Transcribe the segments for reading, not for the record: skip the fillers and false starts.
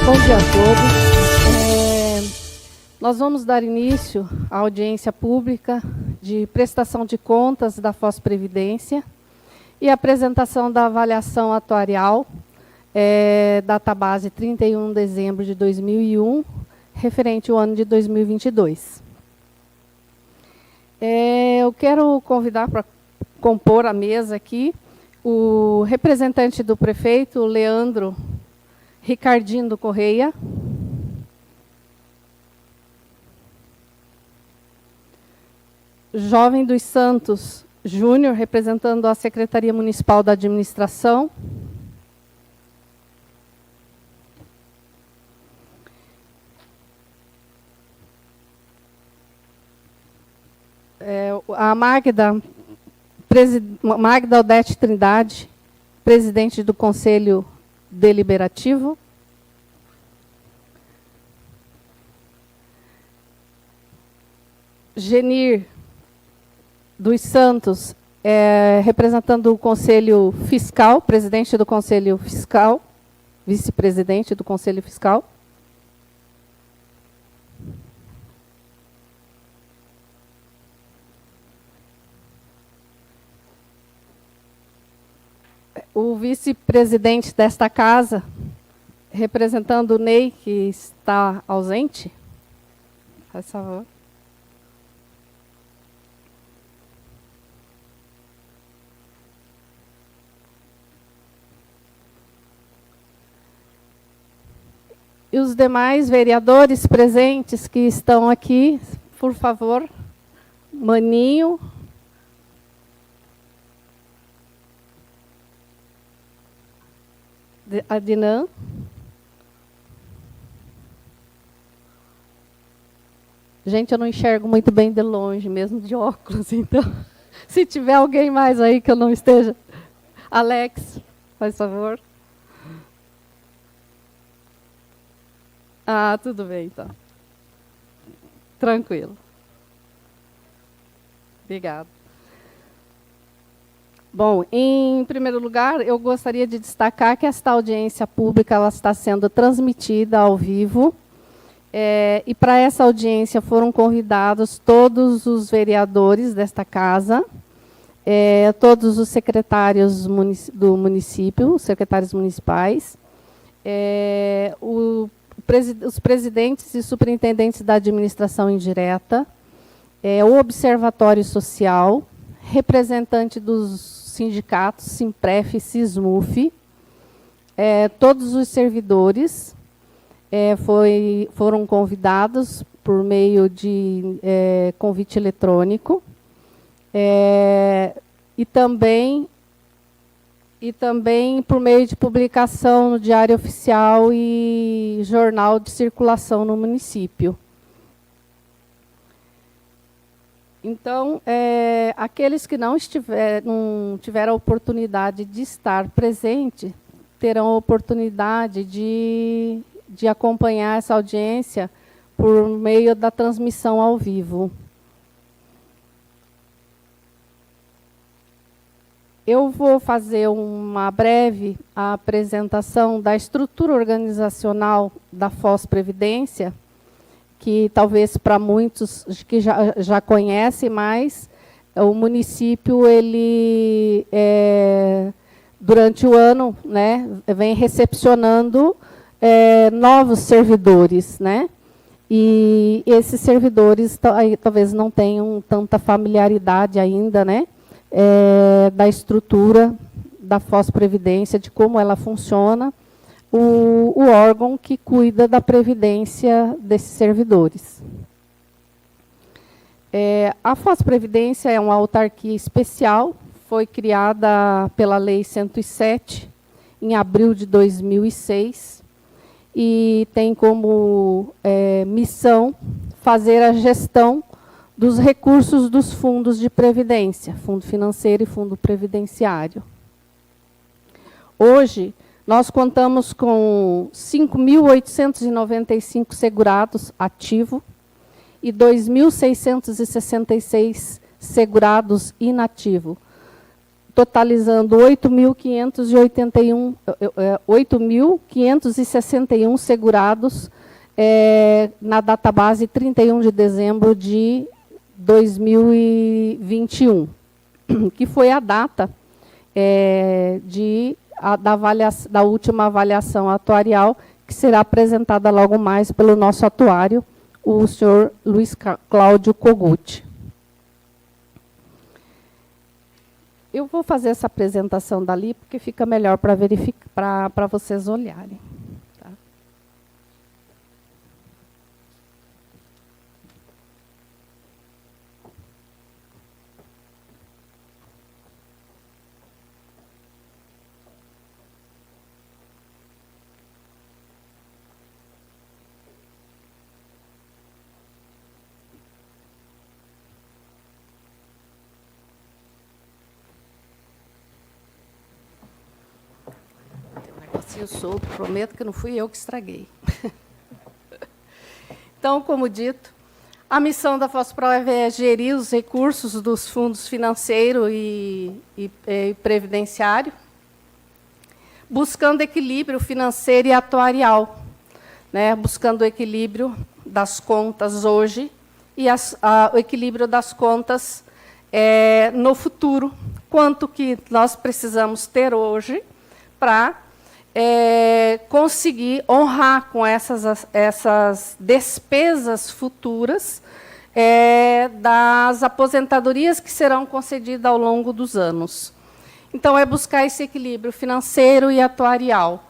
Bom dia a todos. Nós vamos dar início à audiência pública de prestação de contas da Foz Previdência e apresentação da avaliação atuarial, database 31 de dezembro de 2001, referente ao ano de 2022. Eu quero convidar para compor a mesa aqui o representante do prefeito, Leandro Ricardinho Correia. Jovem dos Santos Júnior, representando a Secretaria Municipal da Administração. A Magda Odete Trindade, presidente do Conselho Deliberativo. Genir dos Santos, representando o Conselho Fiscal, presidente do Conselho Fiscal, vice-presidente do Conselho Fiscal. O vice-presidente desta casa, representando o Ney, que está ausente. Faz favor. E os demais vereadores presentes que estão aqui, por favor, Maninho. Adnan. Gente, eu não enxergo muito bem de longe, mesmo de óculos, então, se tiver alguém mais aí que eu não esteja. Alex, faz favor. Ah, tudo bem, então. Tranquilo. Obrigada. Bom, em primeiro lugar, eu gostaria de destacar que esta audiência pública ela está sendo transmitida ao vivo. E para essa audiência foram convidados todos os vereadores desta casa, todos os secretários do município, os secretários municipais, os presidentes e superintendentes da administração indireta, o Observatório Social, representante dos sindicatos, Simpref e Sismuf, todos os servidores foram convidados por meio de convite eletrônico, e também por meio de publicação no Diário Oficial e jornal de circulação no município. Então, aqueles que não tiveram a oportunidade de estar presente, terão a oportunidade de acompanhar essa audiência por meio da transmissão ao vivo. Eu vou fazer uma breve apresentação da estrutura organizacional da Foz Previdência, que talvez para muitos que já conhecem, mas o município, ele, durante o ano, né, vem recepcionando novos servidores, né? E esses servidores talvez não tenham tanta familiaridade ainda, né, da estrutura da Foz Previdência, de como ela funciona, o órgão que cuida da previdência desses servidores. A Foz Previdência é uma autarquia especial, foi criada pela Lei 107, em abril de 2006, e tem como missão fazer a gestão dos recursos dos fundos de previdência, fundo financeiro e fundo previdenciário. Hoje, nós contamos com 5.895 segurados ativos e 2.666 segurados inativos, totalizando 8.561 segurados na database 31 de dezembro de 2021, que foi a data da última avaliação atuarial, que será apresentada logo mais pelo nosso atuário, o senhor Luiz Cláudio Kogut. Eu vou fazer essa apresentação dali, porque fica melhor para verificar, para vocês olharem. Tá? Eu solto, prometo que não fui eu que estraguei. Então, como dito, a missão da FOSPROEV é gerir os recursos dos fundos financeiro e previdenciário, buscando equilíbrio financeiro e atuarial, né? Buscando o equilíbrio das contas hoje e o equilíbrio das contas no futuro, quanto que nós precisamos ter hoje para conseguir honrar com essas despesas futuras das aposentadorias que serão concedidas ao longo dos anos. Então, é buscar esse equilíbrio financeiro e atuarial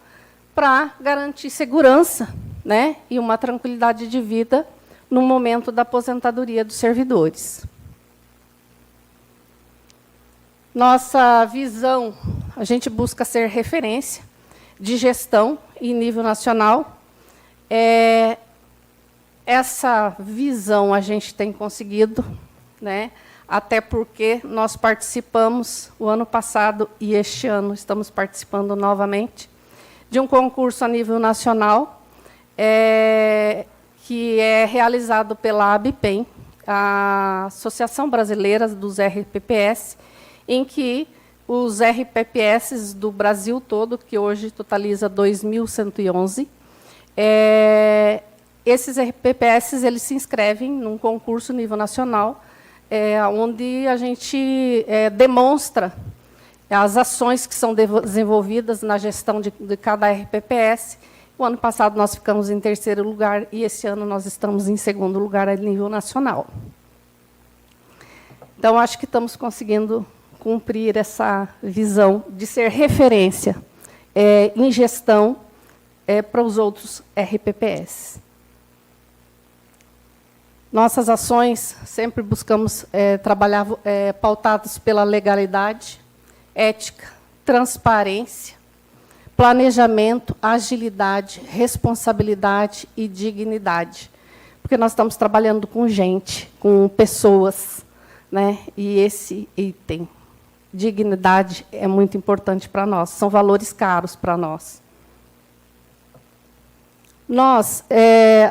para garantir segurança, né, e uma tranquilidade de vida no momento da aposentadoria dos servidores. Nossa visão, a gente busca ser referência de gestão em nível nacional. Essa visão a gente tem conseguido, né? Até porque nós participamos o ano passado e este ano estamos participando novamente de um concurso a nível nacional, que é realizado pela ABPEM, a Associação Brasileira dos RPPS, em que os RPPS do Brasil todo, que hoje totaliza 2.111, esses RPPS eles se inscrevem num concurso nível nacional, onde a gente demonstra as ações que são desenvolvidas na gestão de cada RPPS. O ano passado nós ficamos em terceiro lugar e esse ano nós estamos em segundo lugar a nível nacional. Então, acho que estamos conseguindo cumprir essa visão de ser referência em gestão para os outros RPPS. Nossas ações sempre buscamos trabalhar pautadas pela legalidade, ética, transparência, planejamento, agilidade, responsabilidade e dignidade. Porque nós estamos trabalhando com gente, com pessoas, né? E esse item, dignidade, é muito importante para nós, são valores caros para nós.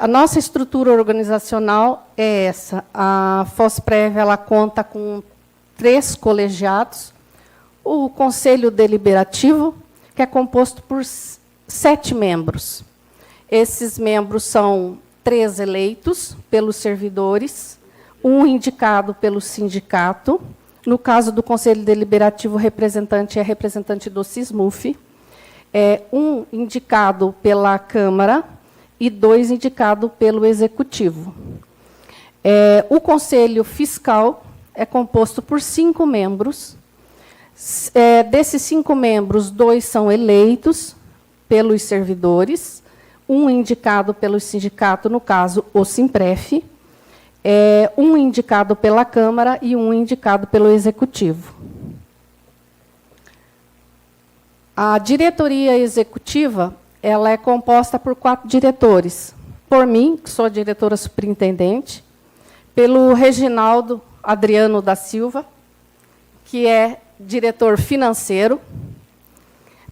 A nossa estrutura organizacional é essa. A FOSPREV ela conta com 3 colegiados, o Conselho Deliberativo, que é composto por 7 membros. Esses membros são 3 eleitos pelos servidores, 1 indicado pelo sindicato. No caso do Conselho Deliberativo, o representante é representante do SISMUF, 1 indicado pela Câmara e 2 indicados pelo Executivo. O Conselho Fiscal é composto por 5 membros. Desses 5 membros, 2 são eleitos pelos servidores, 1 indicado pelo sindicato, no caso, o SIMPREF, 1 indicado pela Câmara e 1 indicado pelo Executivo. A diretoria executiva ela é composta por 4 diretores. Por mim, que sou a diretora superintendente, pelo Reginaldo Adriano da Silva, que é diretor financeiro,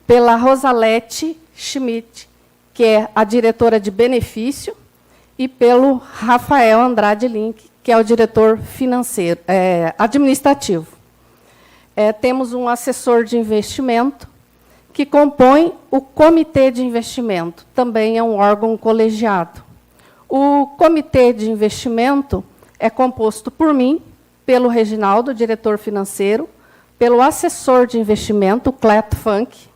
pela Rosalete Schmidt, que é a diretora de benefício, e pelo Rafael Andrade Link, que é o diretor financeiro, administrativo. temos um assessor de investimento, que compõe o comitê de investimento, também é um órgão colegiado. O comitê de investimento é composto por mim, pelo Reginaldo, diretor financeiro, pelo assessor de investimento, o Cleto Funk,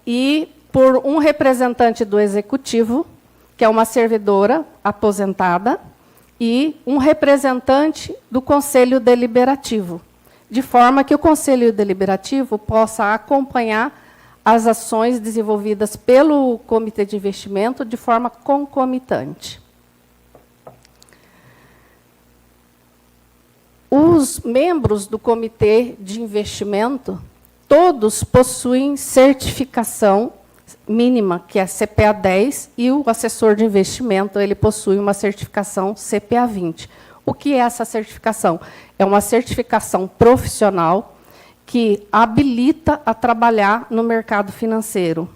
e por um representante do executivo, que é uma servidora aposentada, e um representante do Conselho Deliberativo, de forma que o Conselho Deliberativo possa acompanhar as ações desenvolvidas pelo Comitê de Investimento de forma concomitante. Os membros do Comitê de Investimento, todos possuem certificação mínima, que é CPA 10, e o assessor de investimento ele possui uma certificação CPA 20. O que é essa certificação? É uma certificação profissional que habilita a trabalhar no mercado financeiro.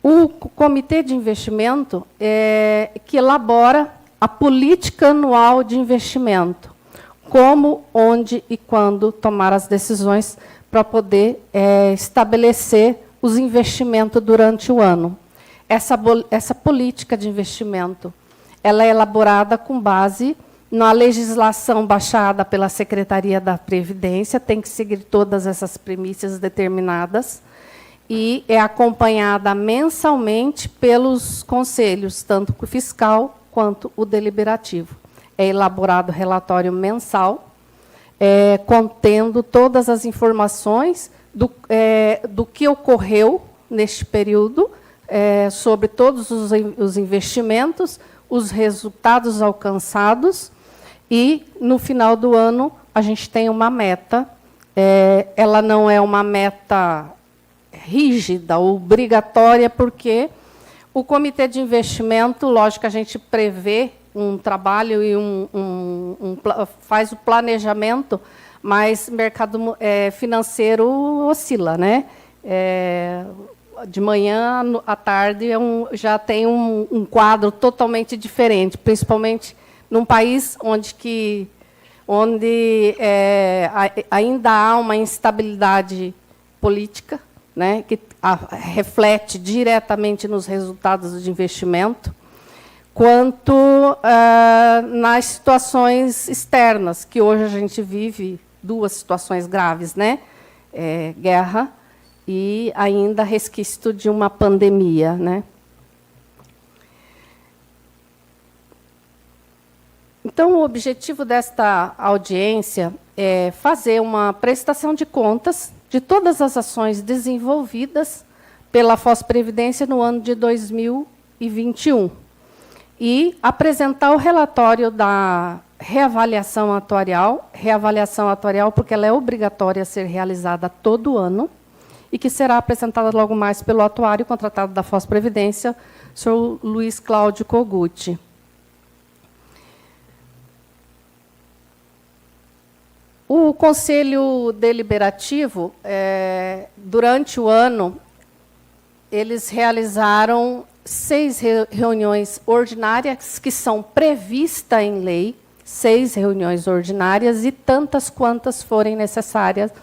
O Comitê de Investimento é que elabora a política anual de investimento, como, onde e quando tomar as decisões para poder estabelecer os investimentos durante o ano. Essa política de investimento ela é elaborada com base na legislação baixada pela Secretaria da Previdência, tem que seguir todas essas premissas determinadas, e é acompanhada mensalmente pelos conselhos, tanto o fiscal quanto o deliberativo. É elaborado relatório mensal, contendo todas as informações do que ocorreu neste período, sobre todos os investimentos, os resultados alcançados, e, no final do ano, a gente tem uma meta. Ela não é uma meta rígida, obrigatória, porque o Comitê de Investimento, lógico, a gente prevê um trabalho e faz o planejamento, mas o mercado financeiro oscila, né? De manhã à tarde já tem um quadro totalmente diferente, principalmente num país onde ainda há uma instabilidade política, né, que reflete diretamente nos resultados de investimento, quanto nas situações externas, que hoje a gente vive duas situações graves, né? Guerra e ainda resquício de uma pandemia, né? Então, o objetivo desta audiência é fazer uma prestação de contas de todas as ações desenvolvidas pela Foz Previdência no ano de 2021 e apresentar o relatório da reavaliação atuarial porque ela é obrigatória a ser realizada todo ano e que será apresentada logo mais pelo atuário contratado da Foz Previdência, o senhor Luiz Cláudio Koguchi. O Conselho Deliberativo, durante o ano, eles realizaram 6 reuniões ordinárias, que são previstas em lei, 6 reuniões ordinárias, e tantas quantas forem necessárias,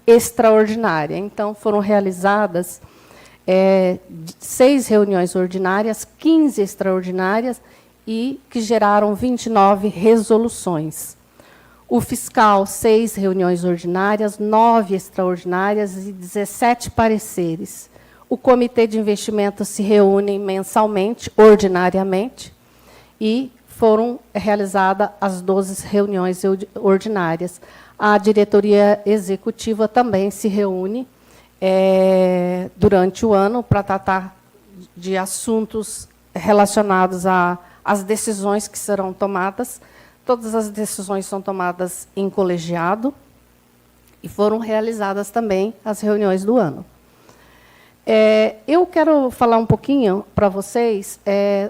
extraordinárias. Então, foram realizadas 6 reuniões ordinárias, 15 extraordinárias, e que geraram 29 resoluções. O fiscal, 6 reuniões ordinárias, 9 extraordinárias e 17 pareceres. O Comitê de Investimento se reúne mensalmente, ordinariamente, e foram realizadas as 12 reuniões ordinárias. A diretoria executiva também se reúne durante o ano para tratar de assuntos relacionados às decisões que serão tomadas. Todas as decisões são tomadas em colegiado e foram realizadas também as reuniões do ano. Eu quero falar um pouquinho para vocês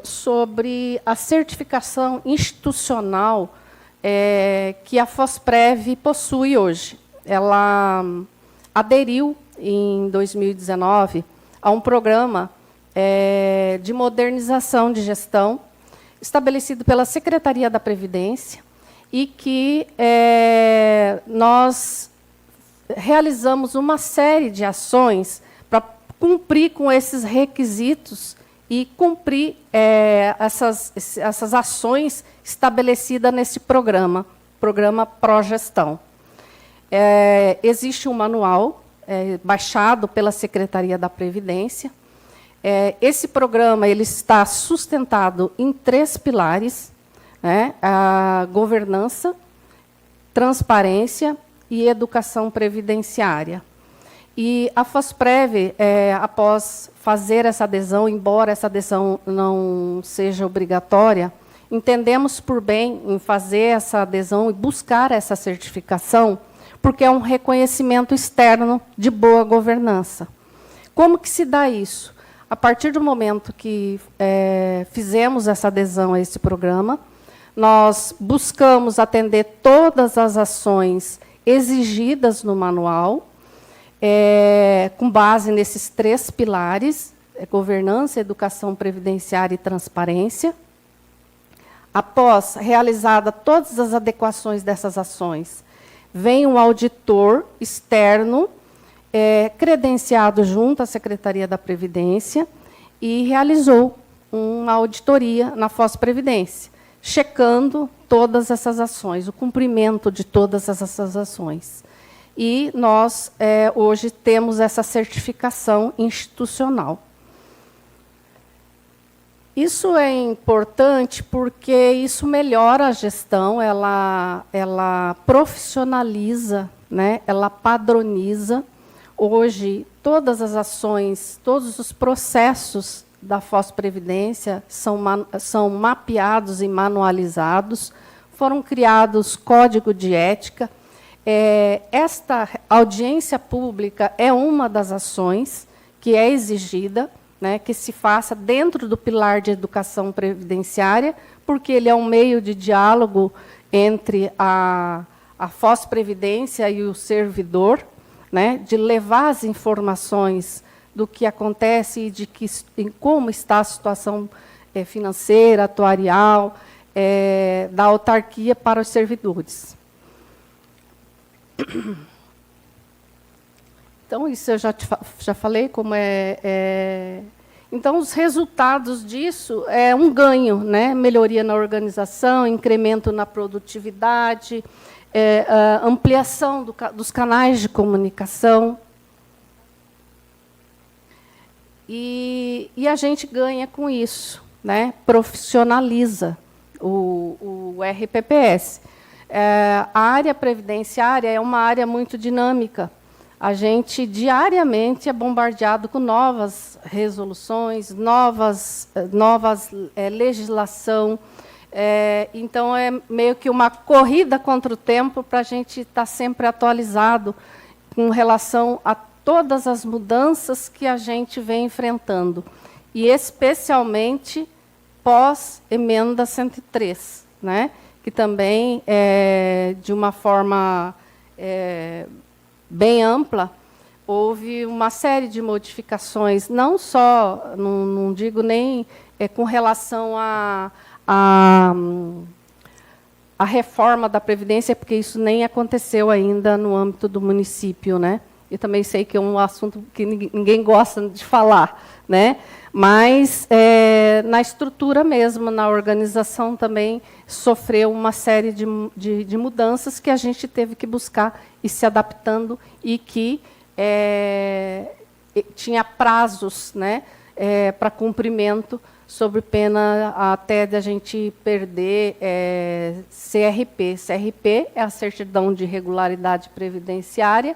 sobre a certificação institucional que a Fosprev possui hoje. Ela aderiu, em 2019, a um programa de modernização de gestão estabelecido pela Secretaria da Previdência e que nós realizamos uma série de ações para cumprir com esses requisitos e cumprir essas ações estabelecidas nesse programa Progestão. Existe um manual baixado pela Secretaria da Previdência. Esse programa ele está sustentado em 3 pilares, né? A governança, transparência e educação previdenciária. E a FOSPREV, após fazer essa adesão, embora essa adesão não seja obrigatória, entendemos por bem em fazer essa adesão e buscar essa certificação, porque é um reconhecimento externo de boa governança. Como que se dá isso? A partir do momento que fizemos essa adesão a esse programa, nós buscamos atender todas as ações exigidas no manual, com base nesses 3 pilares, governança, educação previdenciária e transparência. Após realizada todas as adequações dessas ações, vem um auditor externo, credenciado junto à Secretaria da Previdência, e realizou uma auditoria na FOSPRevidência, checando todas essas ações, o cumprimento de todas essas ações. E nós, hoje, temos essa certificação institucional. Isso é importante porque isso melhora a gestão, ela profissionaliza, né? Ela padroniza. Hoje, todas as ações, todos os processos da FOSPRevidência são mapeados e manualizados, foram criados código de ética. Esta audiência pública é uma das ações que é exigida, né, que se faça dentro do pilar de educação previdenciária, porque ele é um meio de diálogo entre a FOSPRevidência e o servidor, né, de levar as informações do que acontece e de em como está a situação financeira, atuarial, da autarquia para os servidores. Então, isso eu já falei como Então, os resultados disso é um ganho, né? Melhoria na organização, incremento na produtividade, ampliação dos canais de comunicação. E a gente ganha com isso, né? Profissionaliza o RPPS. A área previdenciária é uma área muito dinâmica. A gente diariamente é bombardeado com novas resoluções, novas legislação. Então, é meio que uma corrida contra o tempo para a gente estar sempre atualizado com relação a todas as mudanças que a gente vem enfrentando, e especialmente pós-emenda 103, né? Que também, de uma forma bem ampla, houve uma série de modificações, não só, não digo nem com relação à reforma da Previdência, porque isso nem aconteceu ainda no âmbito do município, né? Eu também sei que é um assunto que ninguém gosta de falar, né? Mas, na estrutura mesmo, na organização também, sofreu uma série de mudanças que a gente teve que buscar e se adaptando, e que tinha prazos, né, para cumprimento, sob pena até de a gente perder CRP. CRP é a Certidão de Regularidade Previdenciária,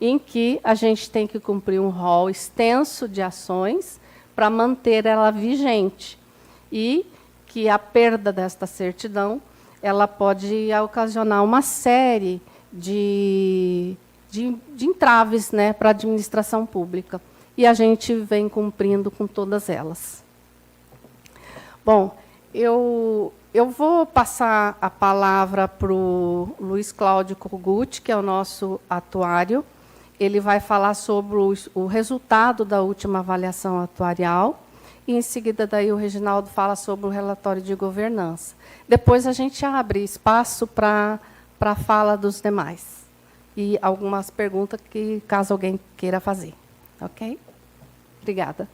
em que a gente tem que cumprir um rol extenso de ações para manter ela vigente, e que a perda desta certidão ela pode ocasionar uma série de entraves, né, para a administração pública, e a gente vem cumprindo com todas elas. Bom, eu vou passar a palavra para o Luiz Cláudio Kogut, que é o nosso atuário. Ele vai falar sobre o resultado da última avaliação atuarial, e em seguida daí o Reginaldo fala sobre o relatório de governança. Depois a gente abre espaço para a fala dos demais e algumas perguntas que caso alguém queira fazer. Ok? Obrigada.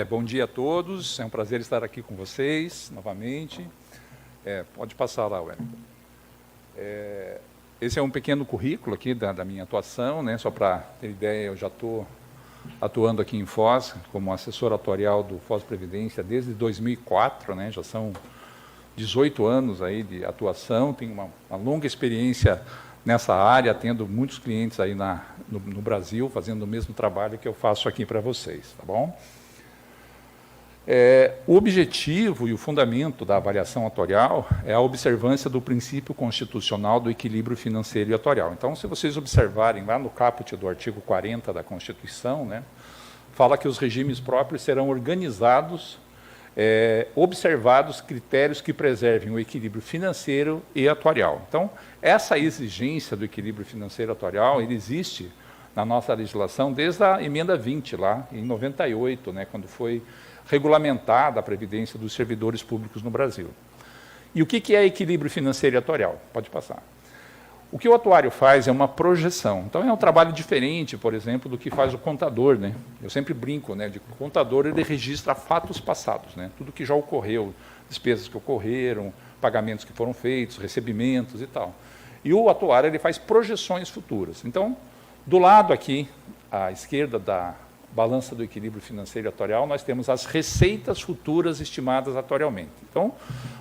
Bom dia a todos, é um prazer estar aqui com vocês novamente. Pode passar lá, Wellington. Esse é um pequeno currículo aqui da minha atuação, né? Só para ter ideia, eu já estou atuando aqui em Foz como assessor atuarial do Foz Previdência desde 2004, né? Já são 18 anos aí de atuação, tenho uma longa experiência nessa área, atendo muitos clientes aí no Brasil, fazendo o mesmo trabalho que eu faço aqui para vocês, tá bom? O objetivo e o fundamento da avaliação atuarial é a observância do princípio constitucional do equilíbrio financeiro e atuarial. Então, se vocês observarem lá no caput do artigo 40 da Constituição, né, fala que os regimes próprios serão organizados, observados critérios que preservem o equilíbrio financeiro e atuarial. Então, essa exigência do equilíbrio financeiro e atuarial, ele existe na nossa legislação desde a emenda 20, lá em 98, né, quando foi regulamentada a previdência dos servidores públicos no Brasil. E o que é equilíbrio financeiro e atuarial? Pode passar. O que o atuário faz é uma projeção. Então, é um trabalho diferente, por exemplo, do que faz o contador, né? Eu sempre brinco, né, de que o contador ele registra fatos passados, né? Tudo que já ocorreu, despesas que ocorreram, pagamentos que foram feitos, recebimentos e tal. E o atuário ele faz projeções futuras. Então, do lado aqui, à esquerda da balança do equilíbrio financeiro e atuarial, nós temos as receitas futuras estimadas atuarialmente. Então,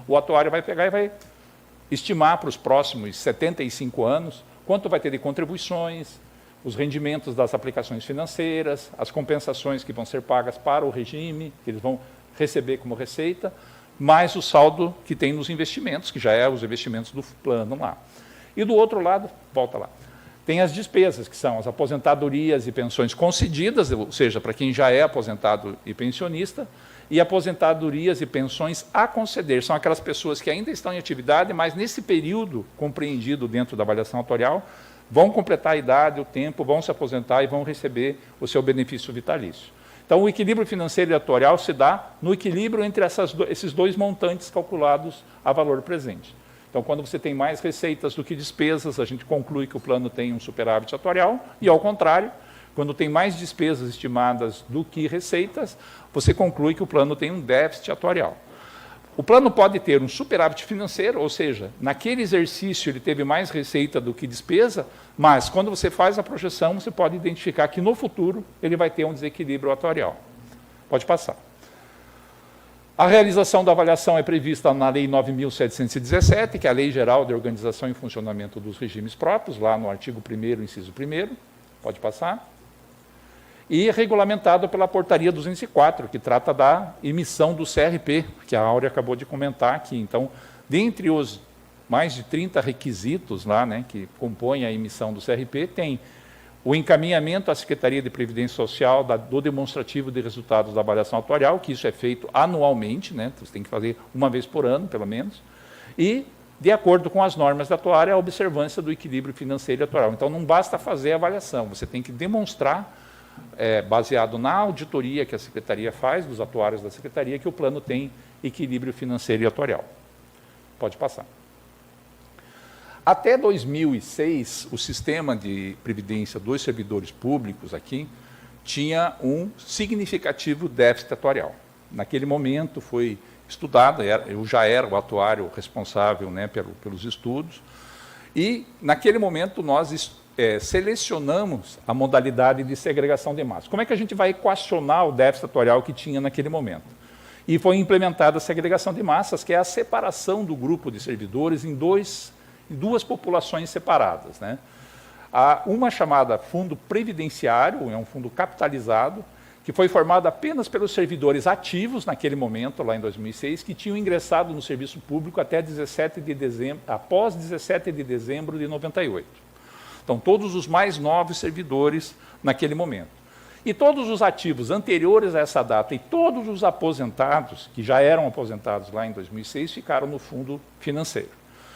o atuário vai pegar e vai estimar para os próximos 75 anos quanto vai ter de contribuições, os rendimentos das aplicações financeiras, as compensações que vão ser pagas para o regime, que eles vão receber como receita, mais o saldo que tem nos investimentos, que já é os investimentos do plano lá. E do outro lado, volta lá, tem as despesas, que são as aposentadorias e pensões concedidas, ou seja, para quem já é aposentado e pensionista, e aposentadorias e pensões a conceder. São aquelas pessoas que ainda estão em atividade, mas nesse período compreendido dentro da avaliação atuarial, vão completar a idade, o tempo, vão se aposentar e vão receber o seu benefício vitalício. Então, o equilíbrio financeiro e atuarial se dá no equilíbrio entre esses dois montantes calculados a valor presente. Então, quando você tem mais receitas do que despesas, a gente conclui que o plano tem um superávit atuarial, e, ao contrário, quando tem mais despesas estimadas do que receitas, você conclui que o plano tem um déficit atuarial. O plano pode ter um superávit financeiro, ou seja, naquele exercício ele teve mais receita do que despesa, mas, quando você faz a projeção, você pode identificar que, no futuro, ele vai ter um desequilíbrio atuarial. Pode passar. A realização da avaliação é prevista na Lei 9.717, que é a Lei Geral de Organização e Funcionamento dos Regimes Próprios, lá no artigo 1º, inciso 1º. Pode passar. E regulamentado pela Portaria 204, que trata da emissão do CRP, que a Áurea acabou de comentar aqui. Então, dentre os mais de 30 requisitos lá, né, que compõem a emissão do CRP, tem o encaminhamento à Secretaria de Previdência Social do demonstrativo de resultados da avaliação atuarial, que isso é feito anualmente, né? Você tem que fazer uma vez por ano, pelo menos, e, de acordo com as normas da atuária, a observância do equilíbrio financeiro e atuarial. Então, não basta fazer a avaliação, você tem que demonstrar, baseado na auditoria que a Secretaria faz, dos atuários da Secretaria, que o plano tem equilíbrio financeiro e atuarial. Pode passar. Até 2006, o sistema de previdência dos servidores públicos aqui tinha um significativo déficit atuarial. Naquele momento foi estudado, eu já era o atuário responsável, né, pelos estudos, e naquele momento nós selecionamos a modalidade de segregação de massas. Como é que a gente vai equacionar o déficit atuarial que tinha naquele momento? E foi implementada a segregação de massas, que é a separação do grupo de servidores em duas populações separadas, né? Há uma chamada fundo previdenciário, é um fundo capitalizado, que foi formado apenas pelos servidores ativos naquele momento, lá em 2006, que tinham ingressado no serviço público até 17 de dezembro, após 17 de dezembro de 98. Então, todos os mais novos servidores naquele momento. E todos os ativos anteriores a essa data e todos os aposentados, que já eram aposentados lá em 2006, ficaram no fundo financeiro.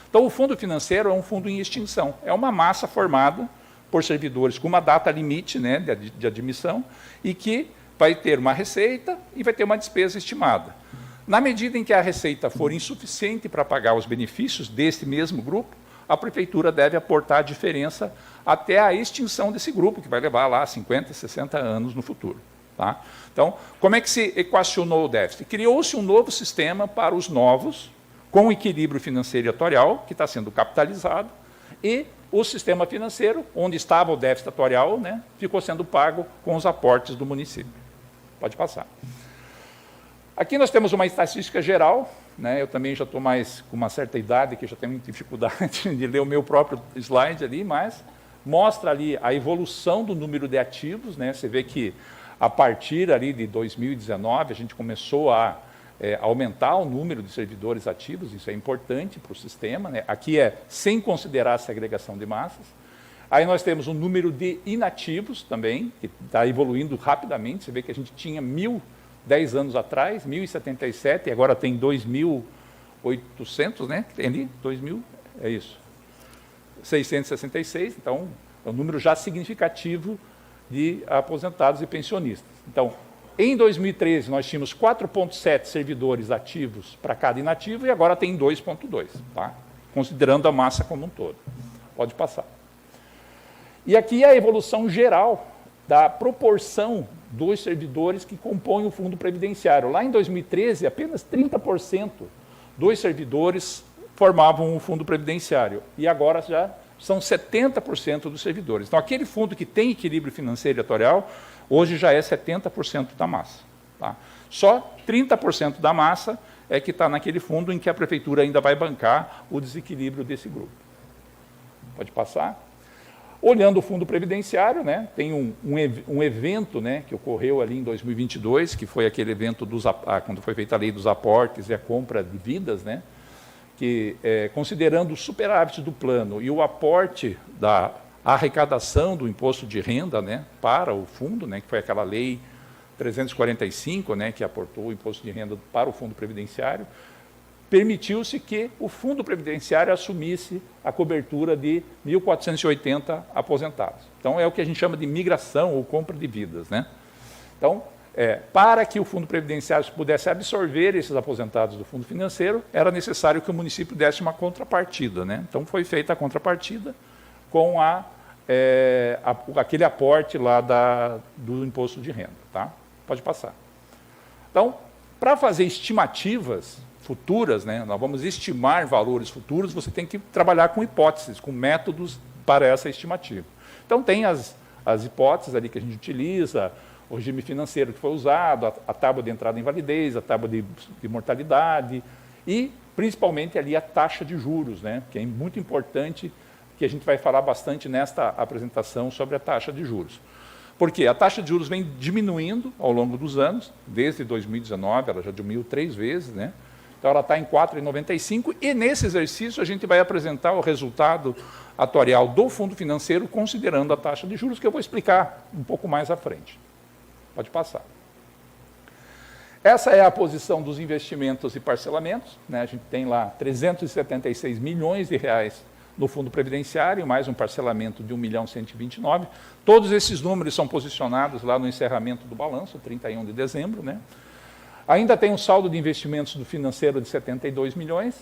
Então, o fundo financeiro é um fundo em extinção, é uma massa formada por servidores com uma data limite, né, de admissão, e que vai ter uma receita e vai ter uma despesa estimada. Na medida em que a receita for insuficiente para pagar os benefícios desse mesmo grupo, a prefeitura deve aportar a diferença até a extinção desse grupo, que vai levar lá 50, 60 anos no futuro. Tá? Então, como é que se equacionou o déficit? Criou-se um novo sistema para os novos, com equilíbrio financeiro e atuarial, que está sendo capitalizado, e o sistema financeiro, onde estava o déficit atuarial, né, ficou sendo pago com os aportes do município. Pode passar. Aqui nós temos uma estatística geral, né, eu também já estou mais com uma certa idade, que já tenho muita dificuldade de ler o meu próprio slide ali, mas mostra ali a evolução do número de ativos, né, você vê que a partir ali de 2019 a gente começou a aumentar o número de servidores ativos, isso é importante para o sistema, né, aqui é sem considerar a segregação de massas. Aí nós temos um número de inativos também, que está evoluindo rapidamente, você vê que a gente tinha 10 anos atrás, 1.077, e agora tem 2.800, né? Tem ali, 2.000, é isso. 666, então é um número já significativo de aposentados e pensionistas. Então, em 2013, nós tínhamos 4,7 servidores ativos para cada inativo, e agora tem 2,2, tá? Considerando a massa como um todo. Pode passar. E aqui é a evolução geral da proporção dos servidores que compõem o fundo previdenciário. Lá em 2013, apenas 30% dos servidores formavam o fundo previdenciário, e agora já são 70% dos servidores. Então, aquele fundo que tem equilíbrio financeiro e atuarial, hoje já é 70% da massa. Tá? Só 30% da massa é que está naquele fundo em que a prefeitura ainda vai bancar o desequilíbrio desse grupo. Pode passar? Olhando o fundo previdenciário, né, tem um evento, né, que ocorreu ali em 2022, que foi aquele evento quando foi feita a lei dos aportes e a compra de vidas, né, que, considerando o superávit do plano e o aporte da arrecadação do imposto de renda, né, para o fundo, né, que foi aquela lei 345, né, que aportou o imposto de renda para o fundo previdenciário, permitiu-se que o fundo previdenciário assumisse a cobertura de 1.480 aposentados. Então, é o que a gente chama de migração ou compra de vidas, né? Então, para que o fundo previdenciário pudesse absorver esses aposentados do fundo financeiro, era necessário que o município desse uma contrapartida, né? Então, foi feita a contrapartida com aquele aporte lá do imposto de renda, tá? Pode passar. Então, para fazer estimativas futuras, né, nós vamos estimar valores futuros, você tem que trabalhar com hipóteses, com métodos para essa estimativa. Então, tem as hipóteses ali que a gente utiliza, o regime financeiro que foi usado, a tábua de entrada em validez, a tábua de mortalidade e, principalmente, ali a taxa de juros, né, que é muito importante, que a gente vai falar bastante nesta apresentação sobre a taxa de juros. Porque a taxa de juros vem diminuindo ao longo dos anos, desde 2019, ela já diminuiu 3 vezes, né? Então, ela está em 4,95, e nesse exercício a gente vai apresentar o resultado atuarial do fundo financeiro, considerando a taxa de juros, que eu vou explicar um pouco mais à frente. Pode passar. Essa é a posição dos investimentos e parcelamentos, né? A gente tem lá 376 milhões de reais no fundo previdenciário, mais um parcelamento de 1.129.000. Todos esses números são posicionados lá no encerramento do balanço, 31 de dezembro, né? Ainda tem um saldo de investimentos do financeiro de 72 milhões.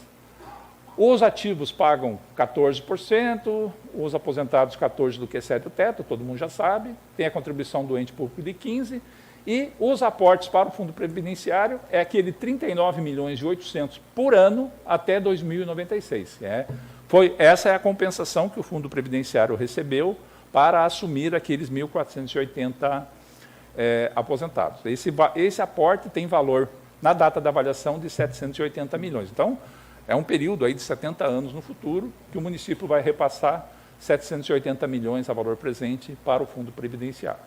Os ativos pagam 14%, os aposentados 14% do que excede o teto, todo mundo já sabe. Tem a contribuição do ente público de 15%. E os aportes para o fundo previdenciário é aquele 39.800.000 por ano até 2096. Essa é a compensação que o fundo previdenciário recebeu para assumir aqueles 1.480 aposentados. Esse aporte tem valor, na data da avaliação, de 780 milhões. Então, é um período aí de 70 anos no futuro que o município vai repassar 780 milhões a valor presente para o fundo previdenciário.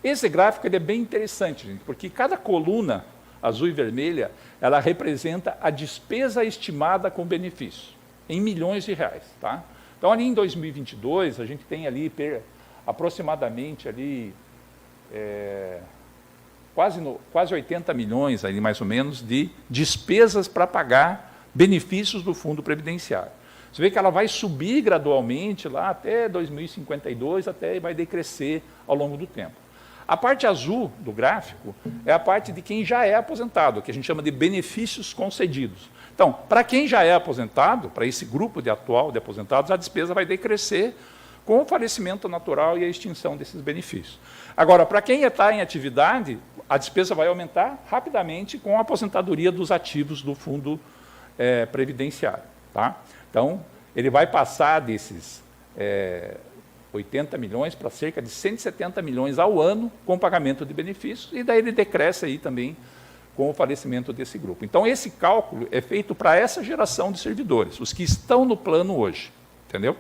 Esse gráfico ele é bem interessante, gente, porque cada coluna, azul e vermelha, ela representa a despesa estimada com benefício, em milhões de reais. Tá? Então, ali em 2022, a gente tem ali aproximadamente ali quase 80 milhões, ali, mais ou menos, de despesas para pagar benefícios do fundo previdenciário. Você vê que ela vai subir gradualmente lá até 2052, até vai decrescer ao longo do tempo. A parte azul do gráfico é a parte de quem já é aposentado, que a gente chama de benefícios concedidos. Então, para quem já é aposentado, para esse grupo atual de aposentados, a despesa vai decrescer com o falecimento natural e a extinção desses benefícios. Agora, para quem está em atividade, a despesa vai aumentar rapidamente com a aposentadoria dos ativos do fundo previdenciário. Tá? Então, ele vai passar desses 80 milhões para cerca de 170 milhões ao ano com pagamento de benefícios, e daí ele decresce aí também com o falecimento desse grupo. Então, esse cálculo é feito para essa geração de servidores, os que estão no plano hoje. Entendeu?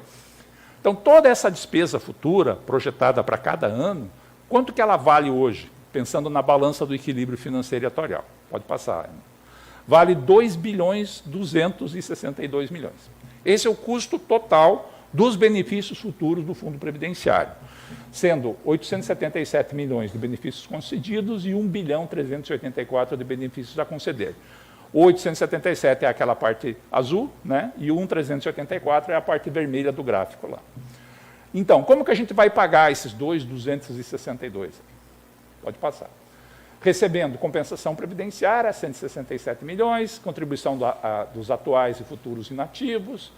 Então, toda essa despesa futura, projetada para cada ano, quanto que ela vale hoje, pensando na balança do equilíbrio financeiro e atuarial? Pode passar. Vale 2 bilhões 262 milhões. Esse é o custo total dos benefícios futuros do Fundo Previdenciário, sendo 877 milhões de benefícios concedidos e 1 bilhão 384 de benefícios a conceder. O 877 é aquela parte azul, né? E o 1.384 é a parte vermelha do gráfico lá. Então, como que a gente vai pagar esses 2.262? Pode passar. Recebendo compensação previdenciária, 167 milhões, contribuição dos atuais e futuros inativos,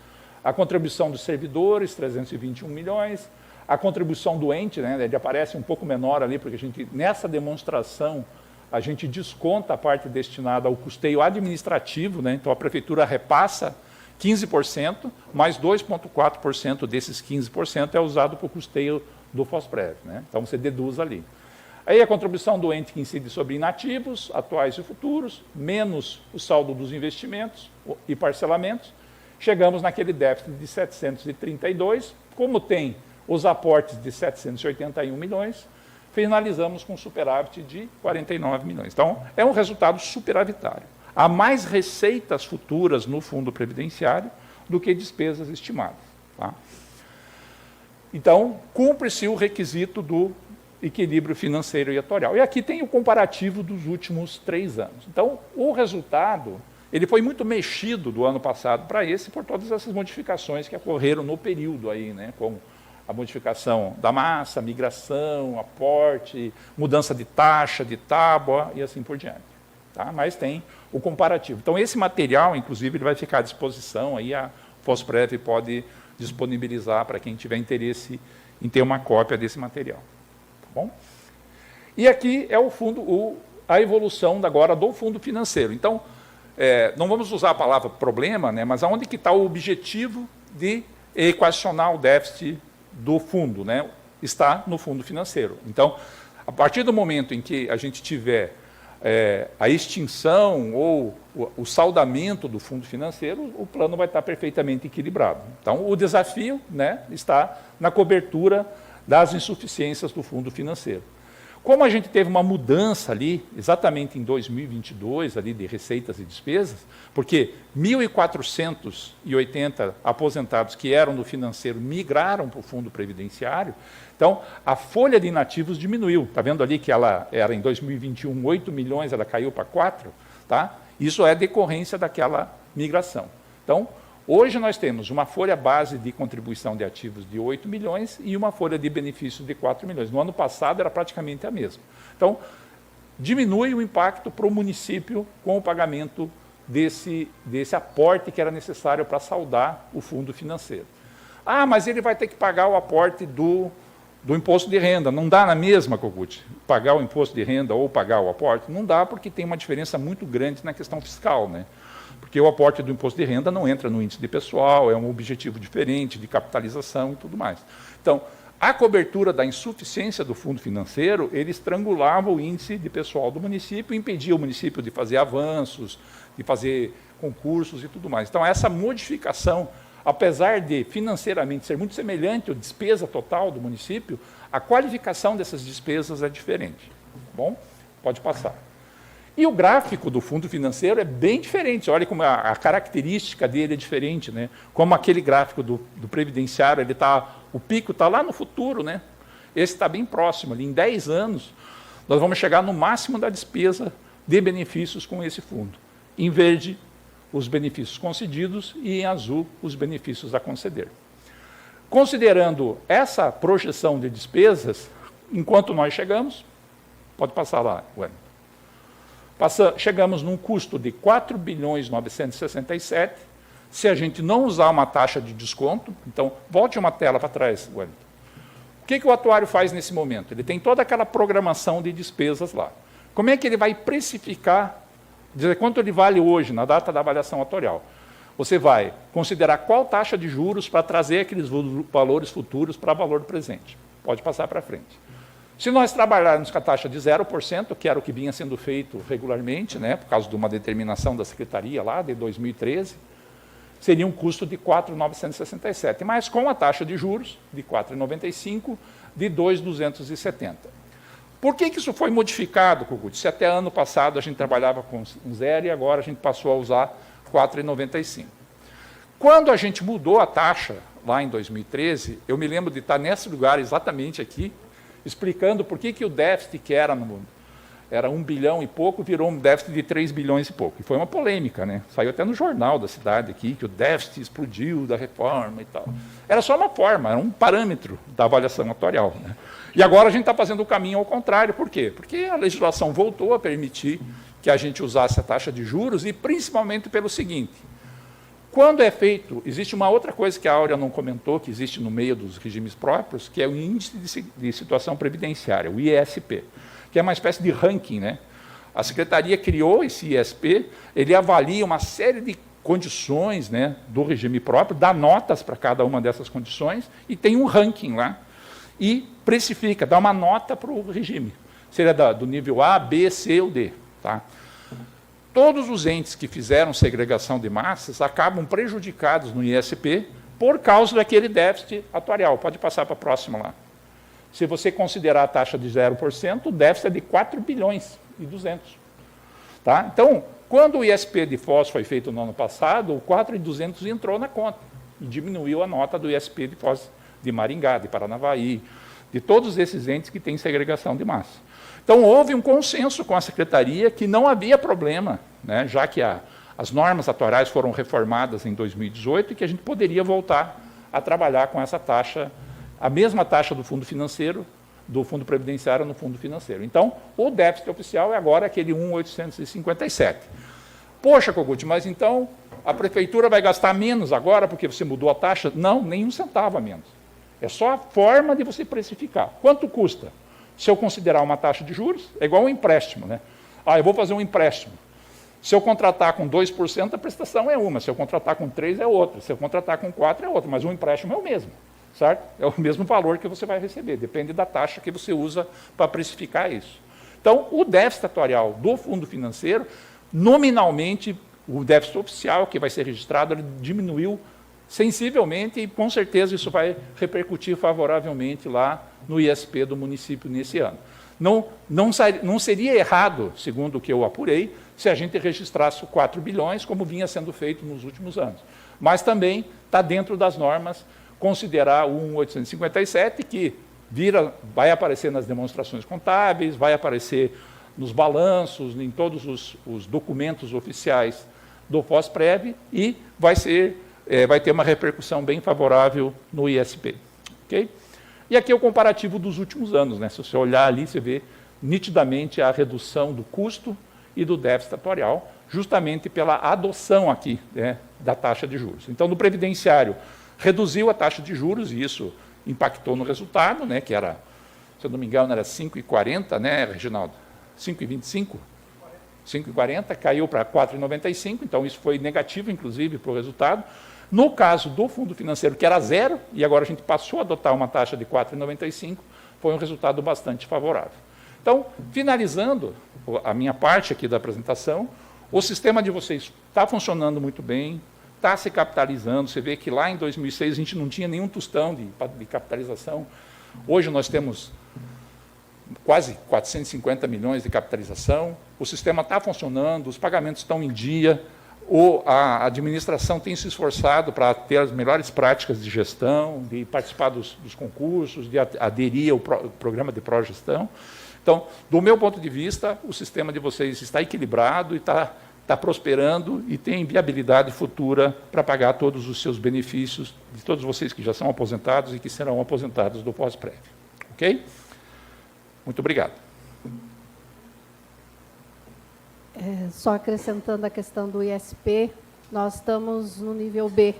a contribuição dos servidores, 321 milhões, a contribuição do ente, né? Ele aparece um pouco menor ali, porque a gente, nessa demonstração, a gente desconta a parte destinada ao custeio administrativo, né? Então a prefeitura repassa 15%, mais 2,4% desses 15% é usado para o custeio do FOSPREV, né? Então você deduz ali. Aí a contribuição do ente que incide sobre inativos, atuais e futuros, menos o saldo dos investimentos e parcelamentos, chegamos naquele déficit de 732, como tem os aportes de 781 milhões, finalizamos com superávit de 49 milhões. Então, é um resultado superavitário. Há mais receitas futuras no fundo previdenciário do que despesas estimadas. Tá? Então, cumpre-se o requisito do equilíbrio financeiro e atuarial. E aqui tem o comparativo dos últimos 3 anos. Então, o resultado ele foi muito mexido do ano passado para esse por todas essas modificações que ocorreram no período aí, né, como a modificação da massa, migração, aporte, mudança de taxa, de tábua e assim por diante. Tá? Mas tem o comparativo. Então, esse material, inclusive, ele vai ficar à disposição, aí a FOSPREV pode disponibilizar para quem tiver interesse em ter uma cópia desse material. Tá bom? E aqui é o fundo, a evolução agora do fundo financeiro. Então, não vamos usar a palavra problema, né, mas aonde que está o objetivo de equacionar o déficit do fundo, né, está no fundo financeiro. Então, a partir do momento em que a gente tiver a extinção ou o saldamento do fundo financeiro, o plano vai estar perfeitamente equilibrado. Então, o desafio, né, está na cobertura das insuficiências do fundo financeiro. Como a gente teve uma mudança ali, exatamente em 2022, ali de receitas e despesas, porque 1.480 aposentados que eram do financeiro migraram para o fundo previdenciário, então a folha de inativos diminuiu. Está vendo ali que ela era em 2021 8 milhões, ela caiu para 4, tá? Isso é decorrência daquela migração. Então, hoje nós temos uma folha base de contribuição de ativos de 8 milhões e uma folha de benefícios de 4 milhões. No ano passado era praticamente a mesma. Então, diminui o impacto para o município com o pagamento desse aporte que era necessário para saldar o fundo financeiro. Ah, mas ele vai ter que pagar o aporte do imposto de renda. Não dá na mesma, Kogut, pagar o imposto de renda ou pagar o aporte? Não dá, porque tem uma diferença muito grande na questão fiscal, né? Porque o aporte do imposto de renda não entra no índice de pessoal, é um objetivo diferente de capitalização e tudo mais. Então, a cobertura da insuficiência do fundo financeiro, ele estrangulava o índice de pessoal do município, impedia o município de fazer avanços, de fazer concursos e tudo mais. Então, essa modificação, apesar de financeiramente ser muito semelhante à despesa total do município, a qualificação dessas despesas é diferente. Tá bom? Pode passar. E o gráfico do fundo financeiro é bem diferente. Olha como a característica dele é diferente, né? Como aquele gráfico do previdenciário, o pico está lá no futuro, né? Esse está bem próximo, ali em 10 anos, nós vamos chegar no máximo da despesa de benefícios com esse fundo. Em verde, os benefícios concedidos e em azul, os benefícios a conceder. Considerando essa projeção de despesas, enquanto nós chegamos, pode passar lá, Wellington. Chegamos num custo de 4.967, se a gente não usar uma taxa de desconto. Então, volte uma tela para trás, Wellington. O que o atuário faz nesse momento? Ele tem toda aquela programação de despesas lá. Como é que ele vai precificar, dizer quanto ele vale hoje, na data da avaliação atuarial? Você vai considerar qual taxa de juros para trazer aqueles valores futuros para valor presente. Pode passar para frente. Se nós trabalharmos com a taxa de 0%, que era o que vinha sendo feito regularmente, né, por causa de uma determinação da Secretaria lá de 2013, seria um custo de 4.967, mas com a taxa de juros de 4,95, de 2.270. Por que isso foi modificado, Kogut? Se até ano passado a gente trabalhava com 0 e agora a gente passou a usar 4,95. Quando a gente mudou a taxa, lá em 2013, eu me lembro de estar nesse lugar, exatamente aqui, explicando por que o déficit que era 1 bilhão e pouco, virou um déficit de 3 bilhões e pouco. E foi uma polêmica, né? Saiu até no jornal da cidade aqui, que o déficit explodiu da reforma e tal. Era só uma forma, era um parâmetro da avaliação atuarial, né? E agora a gente está fazendo o caminho ao contrário. Por quê? Porque a legislação voltou a permitir que a gente usasse a taxa de juros, e principalmente pelo seguinte: quando é feito, existe uma outra coisa que a Áurea não comentou, que existe no meio dos regimes próprios, que é o Índice de Situação Previdenciária, o ISP, que é uma espécie de ranking, né? A Secretaria criou esse ISP, ele avalia uma série de condições, né, do regime próprio, dá notas para cada uma dessas condições, e tem um ranking lá, e precifica, dá uma nota para o regime. Seria do nível A, B, C ou D. Tá? Todos os entes que fizeram segregação de massas acabam prejudicados no ISP por causa daquele déficit atuarial. Pode passar para a próxima lá. Se você considerar a taxa de 0%, o déficit é de 4 bilhões e 200. Tá? Então, quando o ISP de Foz foi feito no ano passado, o 4.200 entrou na conta e diminuiu a nota do ISP de Foz de Maringá, de Paranavaí, de todos esses entes que têm segregação de massa. Então, houve um consenso com a Secretaria que não havia problema, né, já que as normas atuariais foram reformadas em 2018 e que a gente poderia voltar a trabalhar com essa taxa, a mesma taxa do fundo financeiro, do fundo previdenciário no fundo financeiro. Então, o déficit oficial é agora aquele 1.857. Poxa, Kogut, mas então a prefeitura vai gastar menos agora porque você mudou a taxa? Não, nem um centavo a menos. É só a forma de você precificar. Quanto custa? Se eu considerar uma taxa de juros, é igual um empréstimo, né? Eu vou fazer um empréstimo. Se eu contratar com 2%, a prestação é uma. Se eu contratar com 3%, é outra. Se eu contratar com 4%, é outra. Mas o empréstimo é o mesmo, certo? É o mesmo valor que você vai receber. Depende da taxa que você usa para precificar isso. Então, o déficit atuarial do fundo financeiro, nominalmente, o déficit oficial que vai ser registrado, ele diminuiu sensivelmente, e com certeza isso vai repercutir favoravelmente lá no ISP do município nesse ano. Não seria errado, segundo o que eu apurei, se a gente registrasse 4 bilhões, como vinha sendo feito nos últimos anos. Mas também está dentro das normas considerar o 1.857, que vai aparecer nas demonstrações contábeis, vai aparecer nos balanços, em todos os documentos oficiais do Fosprev, e vai ter uma repercussão bem favorável no ISP. Okay? E aqui é o comparativo dos últimos anos, né? Se você olhar ali, você vê nitidamente a redução do custo e do déficit atuarial, justamente pela adoção aqui, né, da taxa de juros. Então, no previdenciário, reduziu a taxa de juros, e isso impactou no resultado, né, que era, se eu não me engano, era 5,40, né, Reginaldo? 5,25? 5,40, caiu para 4,95, então isso foi negativo, inclusive, para o resultado. No caso do fundo financeiro, que era 0, e agora a gente passou a adotar uma taxa de 4,95, foi um resultado bastante favorável. Então, finalizando a minha parte aqui da apresentação, o sistema de vocês está funcionando muito bem, está se capitalizando. Você vê que lá em 2006 a gente não tinha nenhum tostão de capitalização. Hoje nós temos quase 450 milhões de capitalização, o sistema está funcionando, os pagamentos estão em dia, A administração tem se esforçado para ter as melhores práticas de gestão, de participar dos concursos, de aderir ao programa de pró-gestão. Então, do meu ponto de vista, o sistema de vocês está equilibrado e está prosperando e tem viabilidade futura para pagar todos os seus benefícios de todos vocês que já são aposentados e que serão aposentados do pós-prévio. Ok? Muito obrigado. Só acrescentando a questão do ISP, nós estamos no nível B.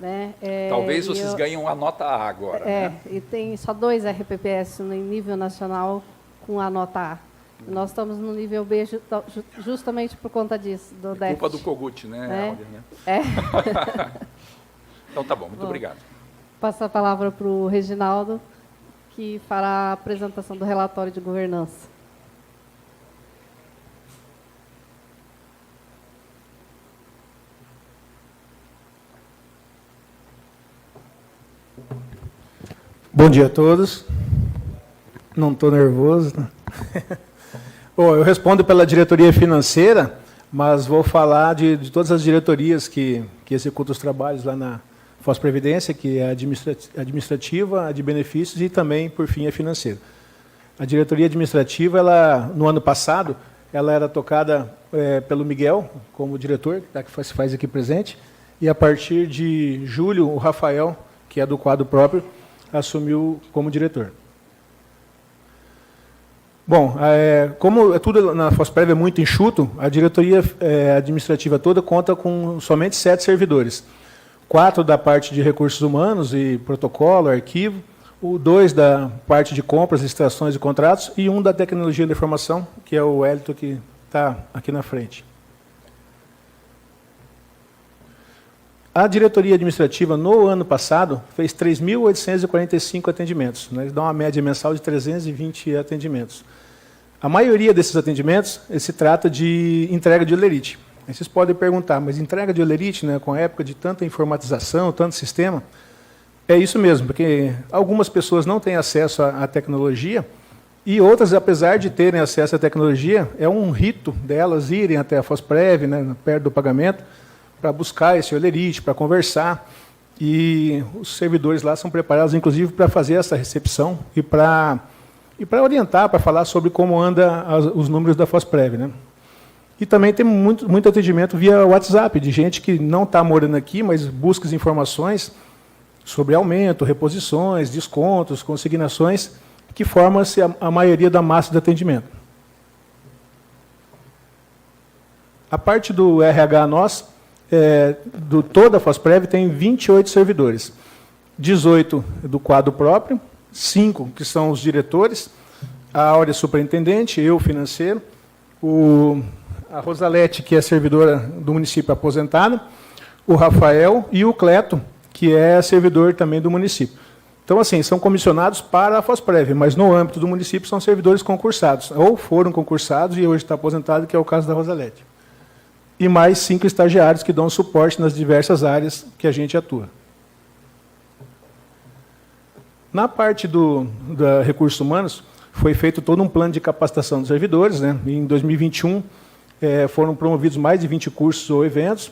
Né? Talvez vocês ganhem a nota A agora. Né? E tem só 2 RPPS no nível nacional com a nota A. Nós estamos no nível B justamente por conta disso, do déficit. Culpa do Kogut, né? Né? Então tá bom, muito obrigado. Passo a palavra para o Reginaldo, que fará a apresentação do relatório de governança. Bom dia a todos. Não estou nervoso. Né? Bom, eu respondo pela diretoria financeira, mas vou falar de todas as diretorias que executam os trabalhos lá na Foz-Previdência, que é a administrativa, a de benefícios e também, por fim, a financeira. A diretoria administrativa, no ano passado, ela era tocada pelo Miguel, como diretor, que se faz aqui presente, e a partir de julho, o Rafael, que é do quadro próprio, assumiu como diretor. Bom, como tudo na Foz-Prev é muito enxuto, a diretoria administrativa toda conta com somente 7 servidores. 4 da parte de recursos humanos e protocolo, arquivo, 2 da parte de compras, extrações e contratos e 1 da tecnologia da informação, que é o Hélito que está aqui na frente. A diretoria administrativa, no ano passado, fez 3.845 atendimentos. Né? Dá uma média mensal de 320 atendimentos. A maioria desses atendimentos se trata de entrega de olerite. Aí vocês podem perguntar, mas entrega de olerite, né, com a época de tanta informatização, tanto sistema? É isso mesmo, porque algumas pessoas não têm acesso à tecnologia e outras, apesar de terem acesso à tecnologia, é um rito delas irem até a Foz-Prev, né, perto do pagamento, para buscar esse olerite, para conversar, e os servidores lá são preparados, inclusive, para fazer essa recepção e para orientar, para falar sobre como anda os números da Foz-Prev, né? E também tem muito atendimento via WhatsApp, de gente que não está morando aqui, mas busca as informações sobre aumento, reposições, descontos, consignações, que forma-se a maioria da massa de atendimento. A parte do RH nosso, toda a Foz-Prev tem 28 servidores, 18 do quadro próprio, 5 que são os diretores, a Áurea superintendente, eu financeiro, a Rosalete, que é servidora do município aposentada, o Rafael e o Cleto, que é servidor também do município. Então, assim, são comissionados para a Foz-Prev, mas no âmbito do município são servidores concursados, ou foram concursados e hoje está aposentado, que é o caso da Rosalete. E mais 5 estagiários que dão suporte nas diversas áreas que a gente atua. Na parte da recursos humanos, foi feito todo um plano de capacitação dos servidores, né? Em 2021, foram promovidos mais de 20 cursos ou eventos,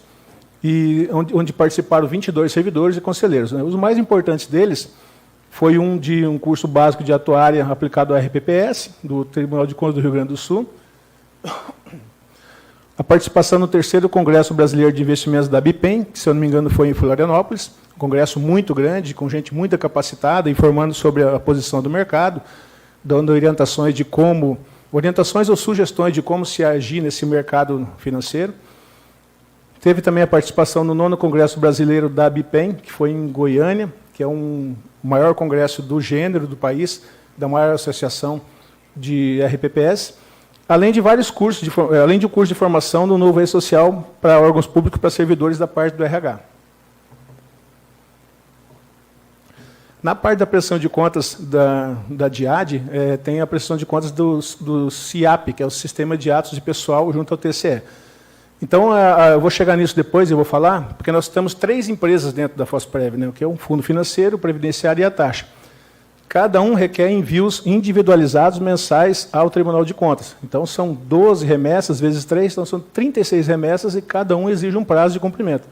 e onde participaram 22 servidores e conselheiros, né? Os mais importantes deles foi um curso básico de atuária aplicado ao RPPS, do Tribunal de Contas do Rio Grande do Sul, a participação no 3º Congresso Brasileiro de Investimentos da BIPEM, que, se eu não me engano, foi em Florianópolis, um congresso muito grande, com gente muito capacitada, informando sobre a posição do mercado, dando orientações ou sugestões de como se agir nesse mercado financeiro. Teve também a participação no 9º Congresso Brasileiro da BIPEM, que foi em Goiânia, que é o maior congresso do gênero do país, da maior associação de RPPS, além de vários cursos, além de um curso de formação do novo E-Social para órgãos públicos, para servidores da parte do RH. Na parte da prestação de contas da DIAD, tem a prestação de contas do CIAP, que é o Sistema de Atos de Pessoal, junto ao TCE. Então, eu vou chegar nisso depois, eu vou falar, porque nós temos 3 empresas dentro da Foz-Prev, né, que é o Fundo Financeiro, o Previdenciário e a Taxa. Cada um requer envios individualizados mensais ao Tribunal de Contas. Então, são 12 remessas vezes 3, então são 36 remessas e cada um exige um prazo de cumprimento.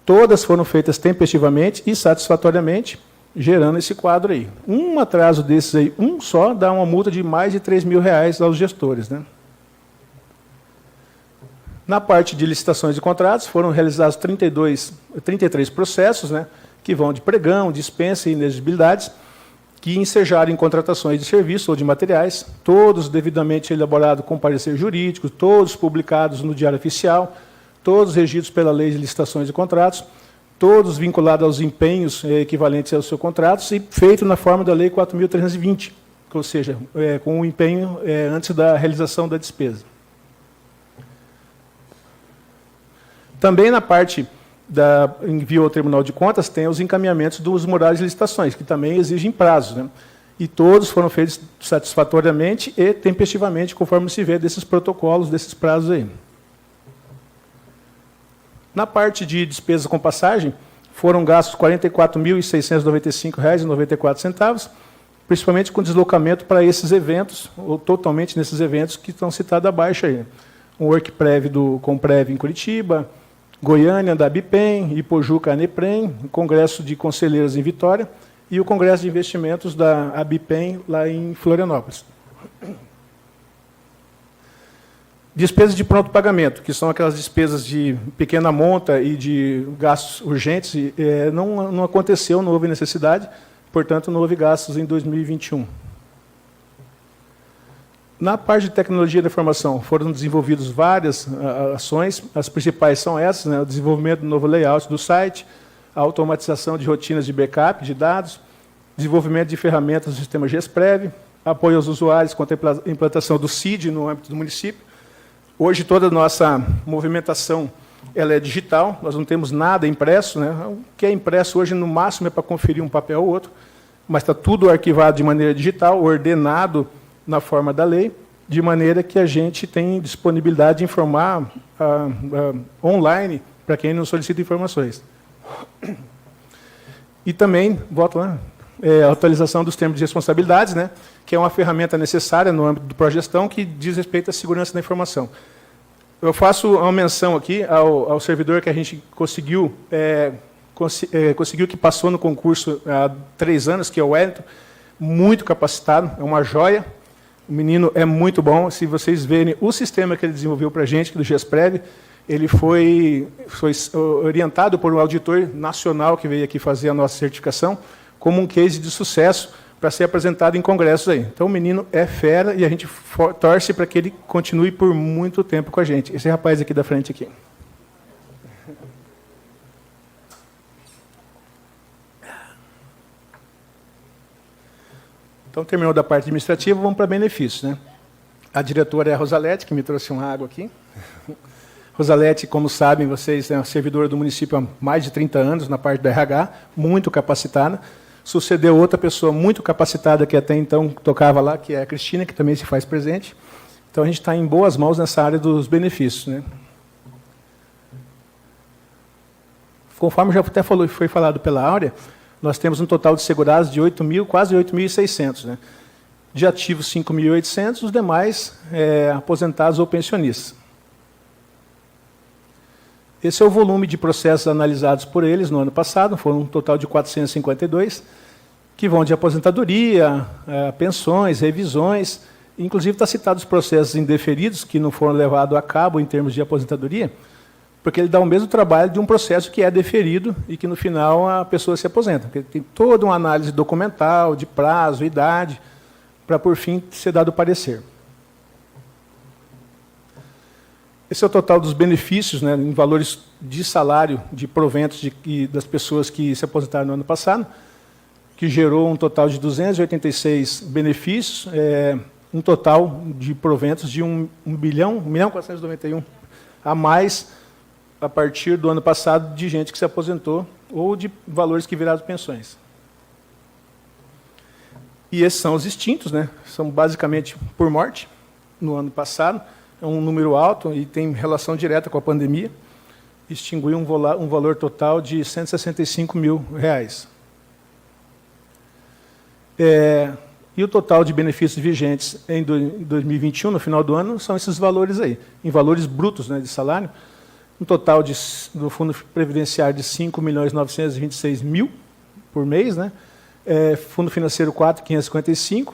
Todas foram feitas tempestivamente e satisfatoriamente, gerando esse quadro aí. Um atraso desses aí, um só, dá uma multa de mais de R$3.000 aos gestores, né? Na parte de licitações de contratos, foram realizados 33 processos, né, que vão de pregão, dispensa e inexigibilidades, que ensejaram em contratações de serviço ou de materiais, todos devidamente elaborados com parecer jurídico, todos publicados no Diário Oficial, todos regidos pela Lei de Licitações de Contratos, todos vinculados aos empenhos equivalentes aos seus contratos e feito na forma da Lei 4.320, ou seja, com o empenho antes da realização da despesa. Também na parte da envio ao Tribunal de Contas tem os encaminhamentos dos murais de licitações, que também exigem prazos, né? E todos foram feitos satisfatoriamente e tempestivamente, conforme se vê desses protocolos, desses prazos aí. Na parte de despesas com passagem, foram gastos R$ 44.695,94, principalmente com deslocamento para esses eventos, ou totalmente nesses eventos que estão citados abaixo aí. Um WorkPrev do Comprev em Curitiba, Goiânia, da Bipem, Ipojuca, Aneprem, o Congresso de Conselheiros em Vitória e o Congresso de Investimentos da Abipem, lá em Florianópolis. Despesas de pronto pagamento, que são aquelas despesas de pequena monta e de gastos urgentes, não aconteceu, não houve necessidade, portanto, não houve gastos em 2021. Na parte de tecnologia da informação, foram desenvolvidas várias ações, as principais são essas, né, o desenvolvimento do novo layout do site, a automatização de rotinas de backup de dados, desenvolvimento de ferramentas do sistema GESPREV, apoio aos usuários com a implantação do CID no âmbito do município. Hoje, toda a nossa movimentação ela é digital, nós não temos nada impresso, né? O que é impresso hoje, no máximo, é para conferir um papel ou outro, mas está tudo arquivado de maneira digital, ordenado na forma da lei, de maneira que a gente tem disponibilidade de informar online para quem não solicita informações. E também, volto lá, a atualização dos termos de responsabilidades, né, que é uma ferramenta necessária no âmbito do Progestão que diz respeito à segurança da informação. Eu faço uma menção aqui ao servidor que a gente conseguiu que passou no concurso há 3 anos, que é o Wellington, muito capacitado, é uma joia. O menino é muito bom. Se vocês verem o sistema que ele desenvolveu para a gente, do GESPREV, ele foi orientado por um auditor nacional que veio aqui fazer a nossa certificação, como um case de sucesso para ser apresentado em congressos aí. Então, o menino é fera e a gente torce para que ele continue por muito tempo com a gente. Esse rapaz aqui da frente aqui. Então, terminou da parte administrativa, vamos para benefícios, né? A diretora é a Rosalete, que me trouxe uma água aqui. Rosalete, como sabem vocês, é uma servidora do município há mais de 30 anos, na parte do RH, muito capacitada. Sucedeu outra pessoa muito capacitada, que até então tocava lá, que é a Cristina, que também se faz presente. Então, a gente está em boas mãos nessa área dos benefícios, né? Conforme já até foi falado pela Áurea, nós temos um total de segurados de 8.000, quase 8.600, né? De ativos 5.800, os demais aposentados ou pensionistas. Esse é o volume de processos analisados por eles no ano passado, foram um total de 452, que vão de aposentadoria, pensões, revisões, inclusive está citado os processos indeferidos, que não foram levados a cabo em termos de aposentadoria, porque ele dá o mesmo trabalho de um processo que é deferido e que, no final, a pessoa se aposenta. Porque tem toda uma análise documental, de prazo, idade, para, por fim, ser dado o parecer. Esse é o total dos benefícios, né, em valores de salário, de proventos das pessoas que se aposentaram no ano passado, que gerou um total de 286 benefícios, um total de proventos de 1.491 a mais, a partir do ano passado, de gente que se aposentou ou de valores que viraram pensões. E esses são os extintos, né? São basicamente por morte, no ano passado. É um número alto e tem relação direta com a pandemia. Extinguiu um valor total de R$ 165 mil. E o total de benefícios vigentes em 2021, no final do ano, são esses valores aí, em valores brutos, né, de salário, um total do Fundo Previdenciário de 5.926.000 por mês, né, Fundo Financeiro 4.555,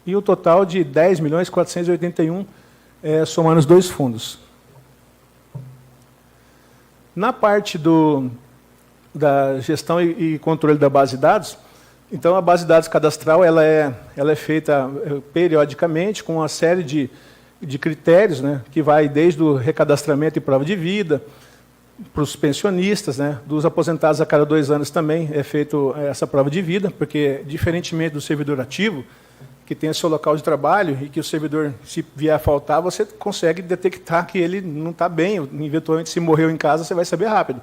e o total de 10.481.000, somando os dois fundos. Na parte da gestão e controle da base de dados, então a base de dados cadastral ela é feita periodicamente com uma série de critérios, né, que vai desde o recadastramento e prova de vida, para os pensionistas, né, dos aposentados a cada 2 anos também é feito essa prova de vida, porque, diferentemente do servidor ativo, que tem o seu local de trabalho e que o servidor, se vier a faltar, você consegue detectar que ele não está bem, eventualmente, se morreu em casa, você vai saber rápido.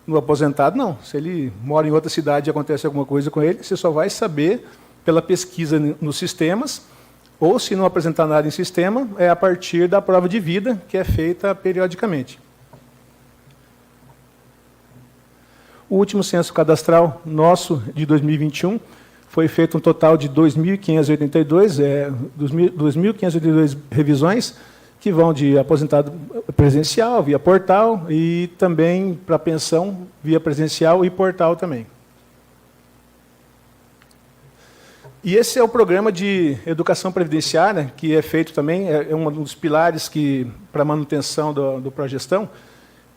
No aposentado, não. Se ele mora em outra cidade e acontece alguma coisa com ele, você só vai saber pela pesquisa nos sistemas, ou, se não apresentar nada em sistema, é a partir da prova de vida, que é feita periodicamente. O último censo cadastral nosso, de 2021, foi feito um total de 2.582 revisões, que vão de aposentado presencial, via portal, e também para pensão, via presencial e portal também. E esse é o programa de educação previdenciária, que é feito também, é um dos pilares para a manutenção do Progestão,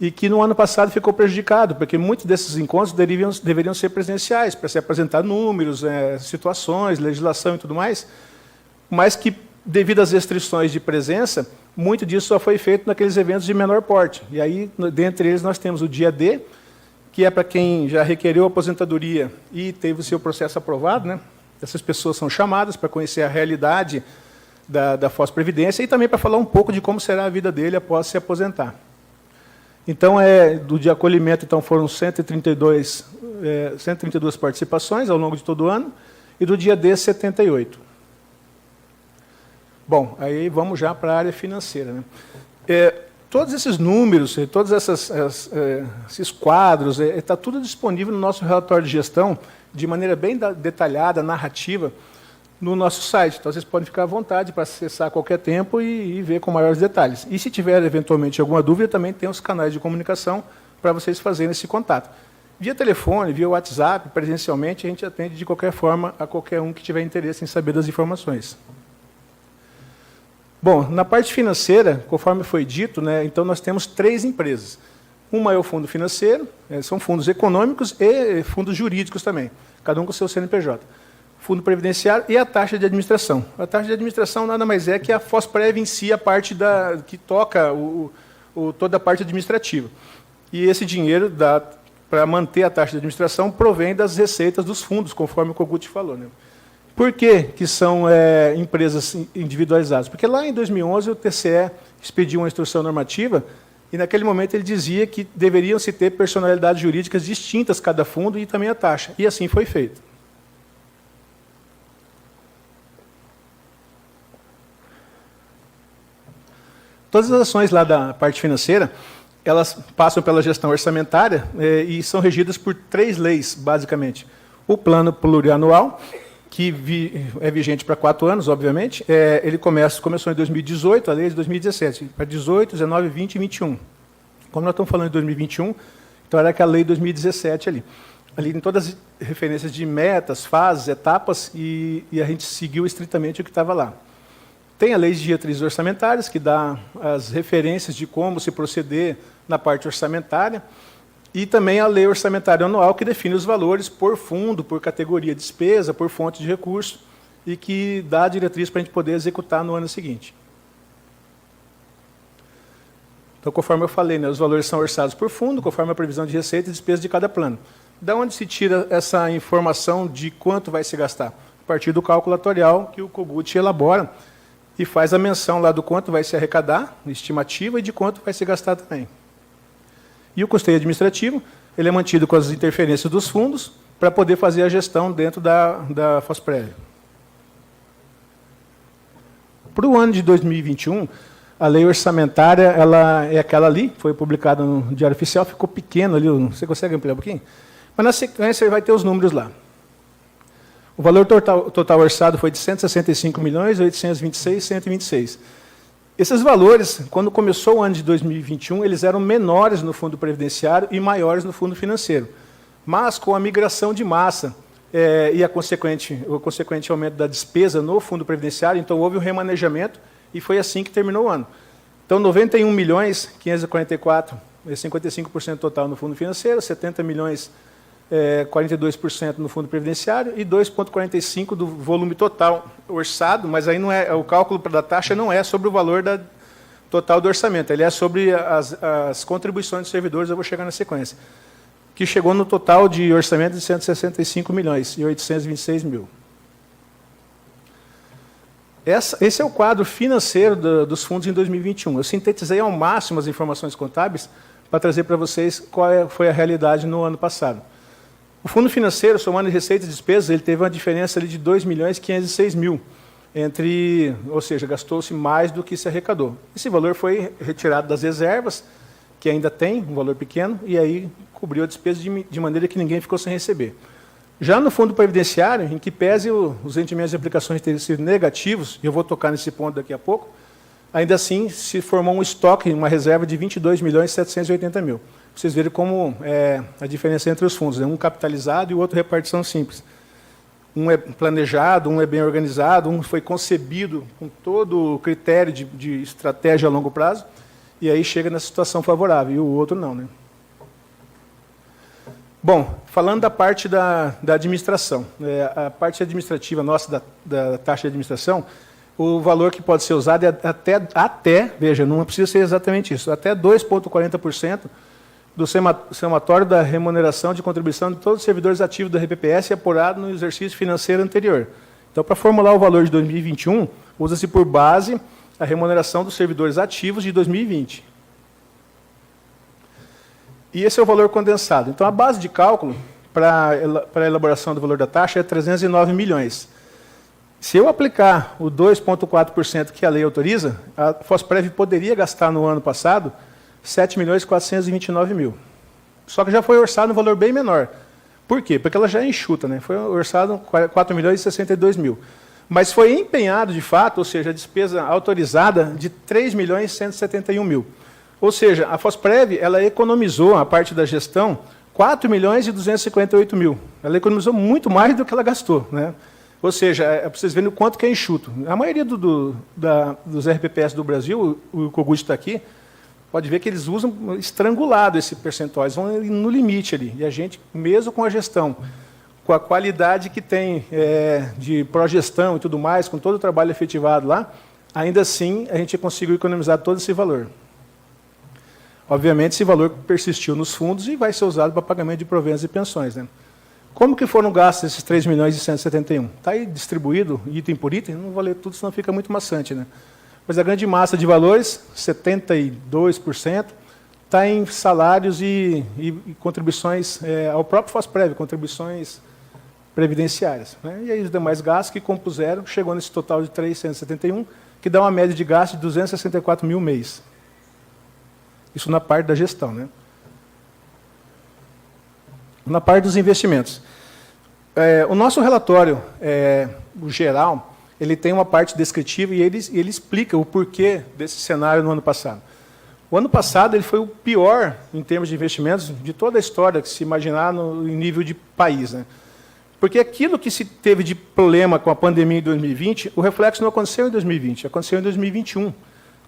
e que no ano passado ficou prejudicado, porque muitos desses encontros deveriam ser presenciais, para se apresentar números, situações, legislação e tudo mais, mas que, devido às restrições de presença, muito disso só foi feito naqueles eventos de menor porte. E aí, dentre eles, nós temos o dia D, que é para quem já requereu aposentadoria e teve o seu processo aprovado, né? Essas pessoas são chamadas para conhecer a realidade da Foz-Previdência e também para falar um pouco de como será a vida dele após se aposentar. Então, do de acolhimento, então, foram 132 participações ao longo de todo o ano, e do dia D, 78. Bom, aí vamos já para a área financeira, né? Todos esses números, todos esses quadros, está tudo disponível no nosso relatório de gestão, de maneira bem detalhada, narrativa, no nosso site. Então, vocês podem ficar à vontade para acessar a qualquer tempo e ver com maiores detalhes. E, se tiver, eventualmente, alguma dúvida, também tem os canais de comunicação para vocês fazerem esse contato. Via telefone, via WhatsApp, presencialmente, a gente atende de qualquer forma a qualquer um que tiver interesse em saber das informações. Bom, na parte financeira, conforme foi dito, né, então nós temos 3 empresas. Uma é o fundo financeiro, são fundos econômicos e fundos jurídicos também, cada um com o seu CNPJ. Fundo previdenciário e a taxa de administração. A taxa de administração nada mais é que a Fosprev em si, a parte que toca toda a parte administrativa. E esse dinheiro, para manter a taxa de administração, provém das receitas dos fundos, conforme o Kogut falou, né? Por que são empresas individualizadas? Porque lá em 2011 o TCE expediu uma instrução normativa e, naquele momento, ele dizia que deveriam se ter personalidades jurídicas distintas cada fundo e também a taxa. E assim foi feito. Todas as ações lá da parte financeira, elas passam pela gestão orçamentária e são regidas por 3 leis, basicamente. O plano plurianual, que é vigente para 4 anos, obviamente, ele começou em 2018, a lei é de 2017, para 18, 19, 20 e 21. Como nós estamos falando de 2021, então era aquela lei de 2017 ali. Ali em todas as referências de metas, fases, etapas, e a gente seguiu estritamente o que estava lá. Tem a lei de diretrizes orçamentárias, que dá as referências de como se proceder na parte orçamentária, e também a lei orçamentária anual, que define os valores por fundo, por categoria de despesa, por fonte de recurso, e que dá a diretriz para a gente poder executar no ano seguinte. Então, conforme eu falei, né, os valores são orçados por fundo, conforme a previsão de receita e despesa de cada plano. Da onde se tira essa informação de quanto vai se gastar? A partir do cálculo atuarial que o Kogut elabora, e faz a menção lá do quanto vai se arrecadar, estimativa, e de quanto vai se gastar também. E o custeio administrativo, ele é mantido com as interferências dos fundos, para poder fazer a gestão dentro da Fosprev. Para o ano de 2021, a lei orçamentária ela é aquela ali, foi publicada no Diário Oficial, ficou pequeno ali, você consegue ampliar um pouquinho? Mas, na sequência, vai ter os números lá. O valor total orçado foi de 165.826.126. Esses valores, quando começou o ano de 2021, eles eram menores no fundo previdenciário e maiores no fundo financeiro. Mas, com a migração de massa e o consequente aumento da despesa no fundo previdenciário, então houve um remanejamento e foi assim que terminou o ano. Então, 91.544, 55% total no fundo financeiro, 70 milhões, 42% no fundo previdenciário e 2,45% do volume total orçado, mas aí não é, o cálculo da taxa não é sobre o valor total do orçamento, ele é sobre as contribuições dos servidores, eu vou chegar na sequência, que chegou no total de orçamento de 165.826.000. Esse é o quadro financeiro dos fundos em 2021. Eu sintetizei ao máximo as informações contábeis para trazer para vocês qual foi a realidade no ano passado. O fundo financeiro, somando receitas e despesas, ele teve uma diferença ali de 2.506.000, ou seja, gastou-se mais do que se arrecadou. Esse valor foi retirado das reservas, que ainda tem um valor pequeno, e aí cobriu a despesa de maneira que ninguém ficou sem receber. Já no fundo previdenciário, em que pese os rendimentos de aplicações terem sido negativos, e eu vou tocar nesse ponto daqui a pouco, ainda assim se formou um estoque, uma reserva de 22.780.000. Vocês verem como a diferença entre os fundos, um capitalizado e o outro repartição simples. Um é planejado, um é bem organizado, um foi concebido com todo o critério de estratégia a longo prazo, e aí chega na situação favorável, e o outro não, né? Bom, falando da parte da administração, a parte administrativa nossa da taxa de administração, o valor que pode ser usado é até, veja, não precisa ser exatamente isso, até 2,40% do somatório da remuneração de contribuição de todos os servidores ativos da RPPS apurado no exercício financeiro anterior. Então, para formular o valor de 2021, usa-se por base a remuneração dos servidores ativos de 2020. E esse é o valor condensado. Então, a base de cálculo para a elaboração do valor da taxa é 309 milhões. Se eu aplicar o 2,4% que a lei autoriza, a Fosprev poderia gastar no ano passado 7.429.000. Só que já foi orçado um valor bem menor. Por quê? Porque ela já é enxuta, né? Foi orçado 4.062.000. Mas foi empenhado, de fato, ou seja, a despesa autorizada de 3.171.000. Ou seja, a Fosprev, ela economizou, a parte da gestão, 4.258.000. Ela economizou muito mais do que ela gastou, né? Ou seja, para vocês verem o quanto que é enxuto. A maioria dos RPPS do Brasil, o Kogut está aqui, pode ver que eles usam estrangulado esse percentual, eles vão no limite ali. E a gente, mesmo com a gestão, com a qualidade que tem de progestão e tudo mais, com todo o trabalho efetivado lá, ainda assim a gente conseguiu economizar todo esse valor. Obviamente, esse valor persistiu nos fundos e vai ser usado para pagamento de proventos e pensões, né? Como que foram gastos esses 3.171.000? Está aí distribuído, item por item, não vou ler tudo, senão fica muito maçante, né? Mas a grande massa de valores, 72%, está em salários e contribuições ao próprio Fosprev, contribuições previdenciárias, né? E aí os demais gastos que compuseram, chegou nesse total de 371, que dá uma média de gasto de 264.000 mês. Isso na parte da gestão, né? Na parte dos investimentos. O nosso relatório, o geral, ele tem uma parte descritiva e ele explica o porquê desse cenário no ano passado. O ano passado ele foi o pior em termos de investimentos de toda a história que se imaginar em nível de país, né? Porque aquilo que se teve de problema com a pandemia em 2020, o reflexo não aconteceu em 2020, aconteceu em 2021,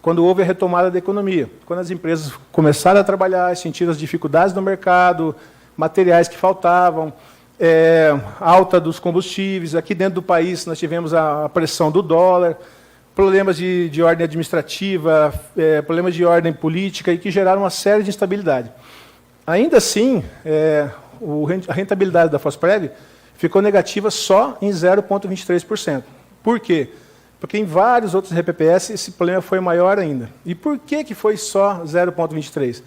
quando houve a retomada da economia, quando as empresas começaram a trabalhar, sentiram as dificuldades do mercado, materiais que faltavam, alta dos combustíveis. Aqui dentro do país nós tivemos a pressão do dólar, problemas de ordem administrativa, problemas de ordem política, e que geraram uma série de instabilidade. Ainda assim, a rentabilidade da Fosprev ficou negativa só em 0,23%. Por quê? Porque em vários outros RPPS esse problema foi maior ainda. E por que foi só 0,23%?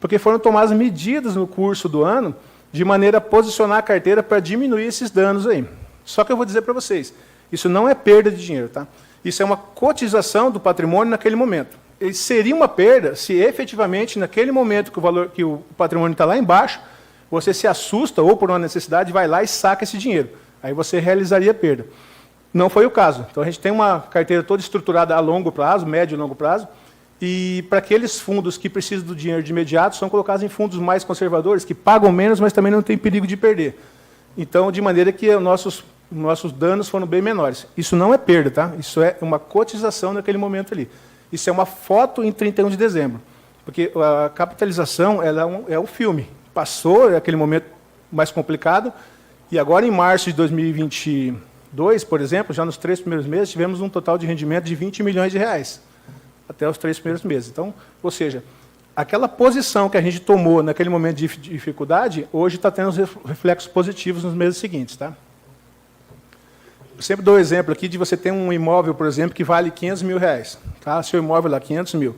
Porque foram tomadas medidas no curso do ano de maneira a posicionar a carteira para diminuir esses danos aí. Só que eu vou dizer para vocês, isso não é perda de dinheiro, tá? Isso é uma cotização do patrimônio naquele momento. Ele seria uma perda se efetivamente, naquele momento que o patrimônio está lá embaixo, você se assusta ou por uma necessidade vai lá e saca esse dinheiro. Aí você realizaria perda. Não foi o caso. Então, a gente tem uma carteira toda estruturada a longo prazo, médio e longo prazo, e para aqueles fundos que precisam do dinheiro de imediato, são colocados em fundos mais conservadores, que pagam menos, mas também não tem perigo de perder. Então, de maneira que nossos danos foram bem menores. Isso não é perda, tá? Isso é uma cotização naquele momento ali. Isso é uma foto em 31 de dezembro. Porque a capitalização ela é um filme. Passou aquele momento mais complicado, e agora, em março de 2022, por exemplo, já nos 3 primeiros meses, tivemos um total de rendimento de 20 milhões de reais, até os 3 primeiros meses. Então, ou seja, aquela posição que a gente tomou naquele momento de dificuldade, hoje está tendo os reflexos positivos nos meses seguintes. Tá? Eu sempre dou o exemplo aqui de você ter um imóvel, por exemplo, que vale 500 mil reais. Tá? Seu imóvel lá, 500 mil.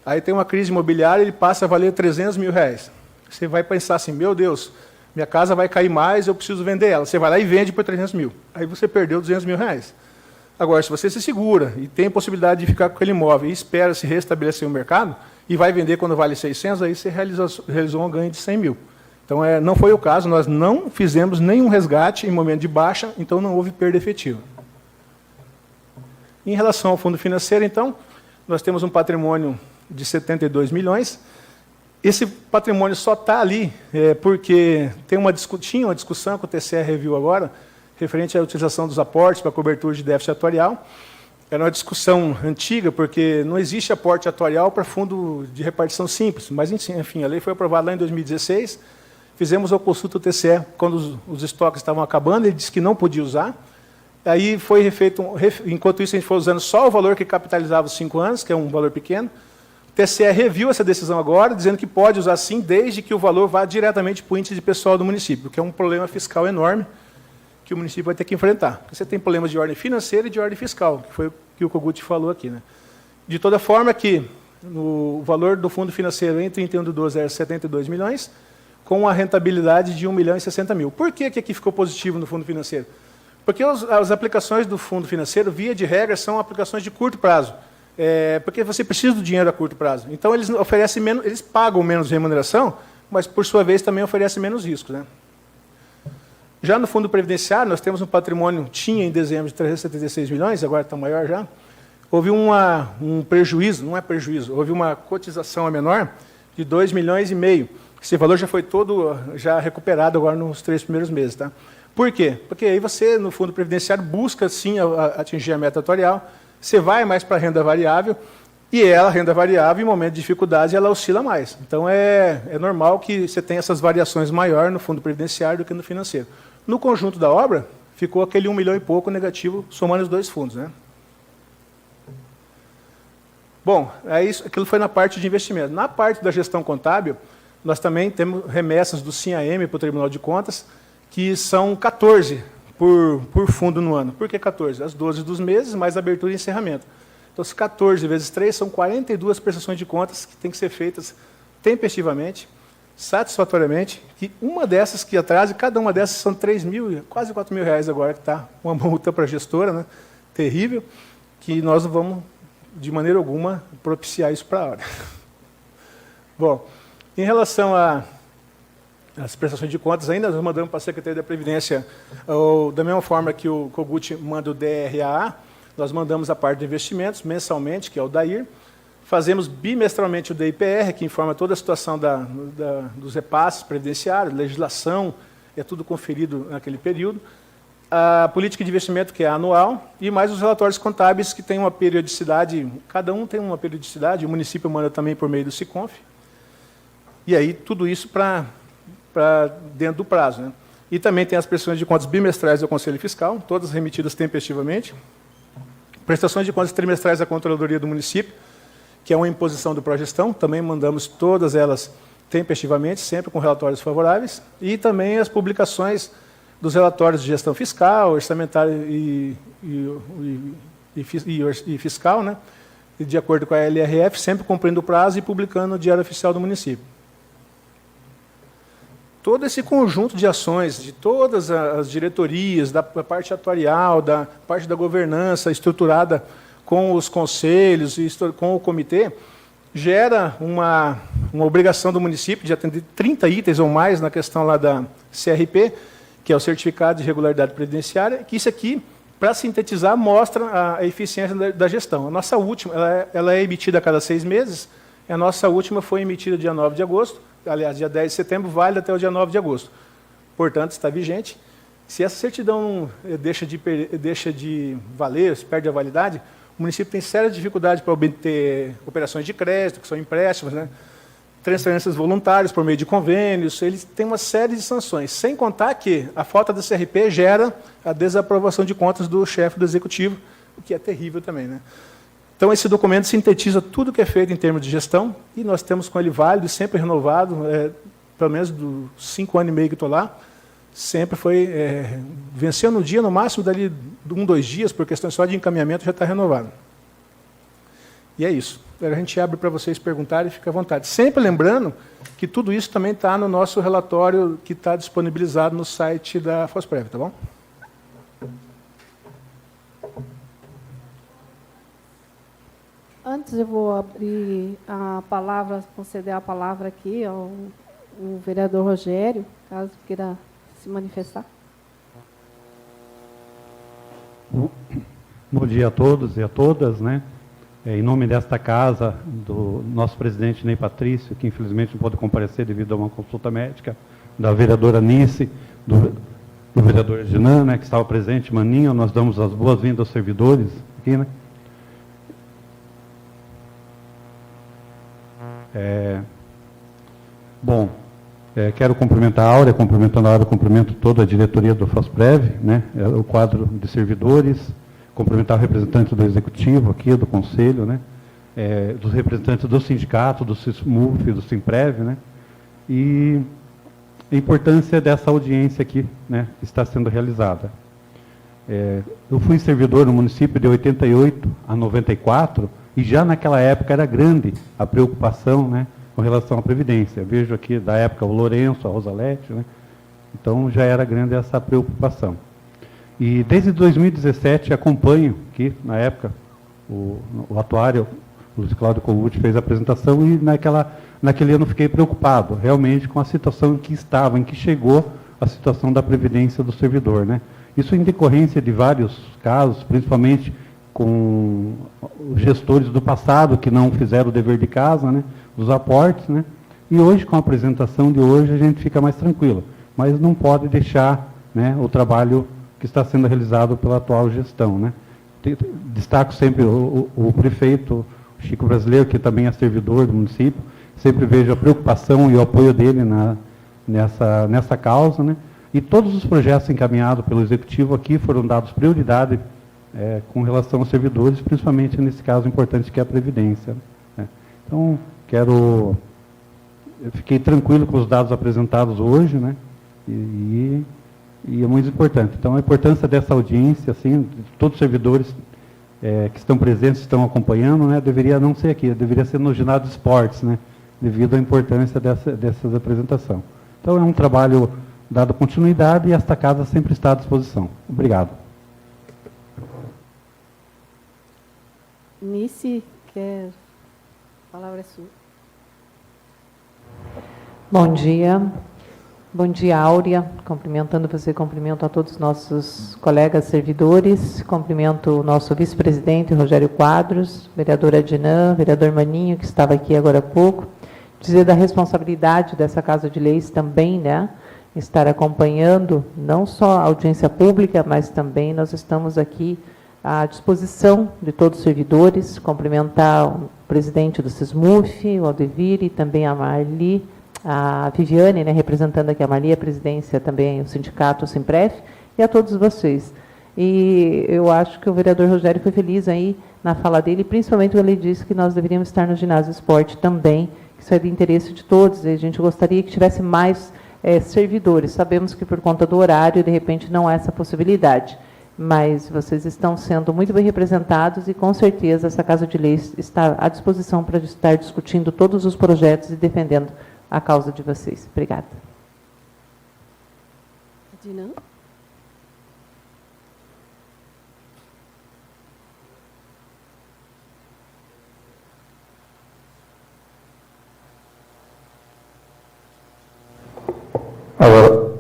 Aí tem uma crise imobiliária, ele passa a valer 300 mil reais. Você vai pensar assim, meu Deus, minha casa vai cair mais, eu preciso vender ela. Você vai lá e vende por 300 mil. Aí você perdeu 200 mil reais. Agora, se você se segura e tem a possibilidade de ficar com aquele imóvel e espera se restabelecer o mercado, e vai vender quando vale 600, aí você realizou um ganho de 100 mil. Então, não foi o caso, nós não fizemos nenhum resgate em momento de baixa, então não houve perda efetiva. Em relação ao fundo financeiro, então, nós temos um patrimônio de 72 milhões. Esse patrimônio só está ali porque tinha uma discussão com o TCE Review agora, referente à utilização dos aportes para cobertura de déficit atuarial. Era uma discussão antiga, porque não existe aporte atuarial para fundo de repartição simples. Mas, enfim, a lei foi aprovada lá em 2016. Fizemos a consulta do TCE quando os estoques estavam acabando, ele disse que não podia usar. Aí foi refeito, enquanto isso a gente foi usando só o valor que capitalizava os 5 anos, que é um valor pequeno. O TCE reviu essa decisão agora, dizendo que pode usar sim, desde que o valor vá diretamente para o índice de pessoal do município, que é um problema fiscal enorme que o município vai ter que enfrentar. Porque você tem problemas de ordem financeira e de ordem fiscal, que foi o que o Kogut falou aqui. Né? De toda forma, que o valor do fundo financeiro em 31 de 12 era 72 milhões, com a rentabilidade de 1 milhão e 60 mil. Por que aqui ficou positivo no fundo financeiro? Porque as aplicações do fundo financeiro, via de regra, são aplicações de curto prazo. Porque você precisa do dinheiro a curto prazo. Então, eles oferecem menos, eles pagam menos remuneração, mas, por sua vez, também oferecem menos riscos. Né? Já no fundo previdenciário, nós temos um patrimônio, tinha em dezembro de 376 milhões, agora está maior já. Houve um prejuízo, não é prejuízo, houve uma cotização a menor de 2 milhões e meio. Esse valor já foi todo recuperado agora nos 3 primeiros meses. Tá? Por quê? Porque aí você, no fundo previdenciário, busca, sim, atingir a meta atuarial. Você vai mais para a renda variável, e a renda variável, em momento de dificuldade, ela oscila mais. Então, é normal que você tenha essas variações maiores no fundo previdenciário do que no financeiro. No conjunto da obra, ficou aquele 1 milhão e pouco negativo, somando os 2 fundos. Né? Bom, aquilo foi na parte de investimento. Na parte da gestão contábil, nós também temos remessas do SIM-AM para o Tribunal de Contas, que são 14 por fundo no ano. Por que 14? As 12 dos meses, mais abertura e encerramento. Então, os 14 vezes 3 são 42 prestações de contas que têm que ser feitas tempestivamente, satisfatoriamente, que uma dessas que atrasa, cada uma dessas são 3 mil, quase 4 mil reais agora, que está uma multa para a gestora, né? Terrível, que nós não vamos, de maneira alguma, propiciar isso para a hora. Bom, em relação as prestações de contas, ainda nós mandamos para a Secretaria da Previdência, da mesma forma que o Kogut manda o DRAA, nós mandamos a parte de investimentos, mensalmente, que é o DAIR, fazemos bimestralmente o DIPR, que informa toda a situação dos repasses previdenciários, legislação, é tudo conferido naquele período, a política de investimento, que é anual, e mais os relatórios contábeis, que têm uma periodicidade, cada um tem uma periodicidade, o município manda também por meio do SICONF, e aí tudo isso para dentro do prazo. Né? E também tem as prestações de contas bimestrais do Conselho Fiscal, todas remetidas tempestivamente. Prestações de contas trimestrais da Controladoria do Município, que é uma imposição do Progestão, também mandamos todas elas tempestivamente, sempre com relatórios favoráveis. E também as publicações dos relatórios de gestão fiscal, orçamentária e fiscal, né? E de acordo com a LRF, sempre cumprindo o prazo e publicando no Diário Oficial do Município. Todo esse conjunto de ações, de todas as diretorias, da parte atuarial, da parte da governança estruturada com os conselhos e com o comitê, gera uma obrigação do município de atender 30 itens ou mais na questão lá da CRP, que é o certificado de regularidade previdenciária, que isso aqui, para sintetizar, mostra a eficiência da gestão. A nossa última, ela é emitida a cada 6 meses, a nossa última foi emitida dia 9 de agosto, aliás, dia 10 de setembro, válida até o dia 9 de agosto. Portanto, está vigente. Se essa certidão deixa de valer, se perde a validade, o município tem sérias dificuldades para obter operações de crédito, que são empréstimos, né? Transferências voluntárias por meio de convênios, eles têm uma série de sanções, sem contar que a falta da CRP gera a desaprovação de contas do chefe do executivo, o que é terrível também, né? Então, esse documento sintetiza tudo que é feito em termos de gestão, e nós temos com ele válido, sempre renovado, pelo menos dos 5 anos e meio que estou lá, sempre foi, venceu no dia, no máximo, dali 1, 2 dias, por questão só de encaminhamento, já está renovado. E é isso. Agora a gente abre para vocês perguntarem e fica à vontade. Sempre lembrando que tudo isso também está no nosso relatório que está disponibilizado no site da Fosprev, tá bom? Antes eu vou abrir a palavra, conceder a palavra aqui ao vereador Rogério, caso queira se manifestar. Bom dia a todos e a todas, né? Em nome desta casa, do nosso presidente Ney Patrício, que infelizmente não pode comparecer devido a uma consulta médica, da vereadora Nice, do vereador Ginan, né, que estava presente, Maninho, nós damos as boas-vindas aos servidores aqui, né? Quero cumprimentar a Áurea, cumprimentando a Áurea, cumprimento toda a diretoria do Fosprev, né, o quadro de servidores, cumprimentar o representante do Executivo aqui, do Conselho, né, dos representantes do sindicato, do SISMUF, do SIMPREV, né, e a importância dessa audiência aqui, né, que está sendo realizada. Eu fui servidor no município de 88 a 94, e já naquela época era grande a preocupação, né, com relação à Previdência. Vejo aqui da época o Lourenço, a Rosalete, né, então já era grande essa preocupação. E desde 2017 acompanho aqui, na época, o atuário, o Luiz Cláudio Colucci, fez a apresentação e naquele ano fiquei preocupado, realmente, com a situação em que estava, em que chegou a situação da Previdência do servidor, né. Isso em decorrência de vários casos, principalmente com os gestores do passado que não fizeram o dever de casa, né, dos aportes, né, e hoje, com a apresentação de hoje, a gente fica mais tranquilo, mas não pode deixar, né, o trabalho que está sendo realizado pela atual gestão, né. Destaco sempre o prefeito Chico Brasileiro, que também é servidor do município, sempre vejo a preocupação e o apoio dele nessa causa, né, e todos os projetos encaminhados pelo Executivo aqui foram dados prioridade com relação aos servidores, principalmente nesse caso importante que é a Previdência, né. Então, eu fiquei tranquilo com os dados apresentados hoje, né, e é muito importante. Então, a importância dessa audiência, assim, de todos os servidores que estão presentes, estão acompanhando, né, deveria não ser aqui, deveria ser no ginásio de esportes, né, devido à importância dessas apresentações. Então, é um trabalho dado continuidade e esta casa sempre está à disposição. Obrigado. Nice, a palavra é sua. Bom dia. Bom dia, Áurea. Cumprimentando você, cumprimento a todos os nossos colegas servidores, cumprimento o nosso vice-presidente, Rogério Quadros, vereadora Dinan, vereador Maninho, que estava aqui agora há pouco. Dizer da responsabilidade dessa Casa de Leis também, né, estar acompanhando não só a audiência pública, mas também nós estamos aqui à disposição de todos os servidores, cumprimentar o presidente do SISMUF, o Aldevir, e também a Marli, a Viviane, né, representando aqui a Marli, a presidência também, o sindicato, o SIMPREV, e a todos vocês. E eu acho que o vereador Rogério foi feliz aí na fala dele, principalmente quando ele disse que nós deveríamos estar no ginásio esporte também, que isso é de interesse de todos, e a gente gostaria que tivesse mais servidores. Sabemos que por conta do horário, de repente, não há essa possibilidade, mas vocês estão sendo muito bem representados e, com certeza, essa Casa de Leis está à disposição para estar discutindo todos os projetos e defendendo a causa de vocês. Obrigada. Dinan?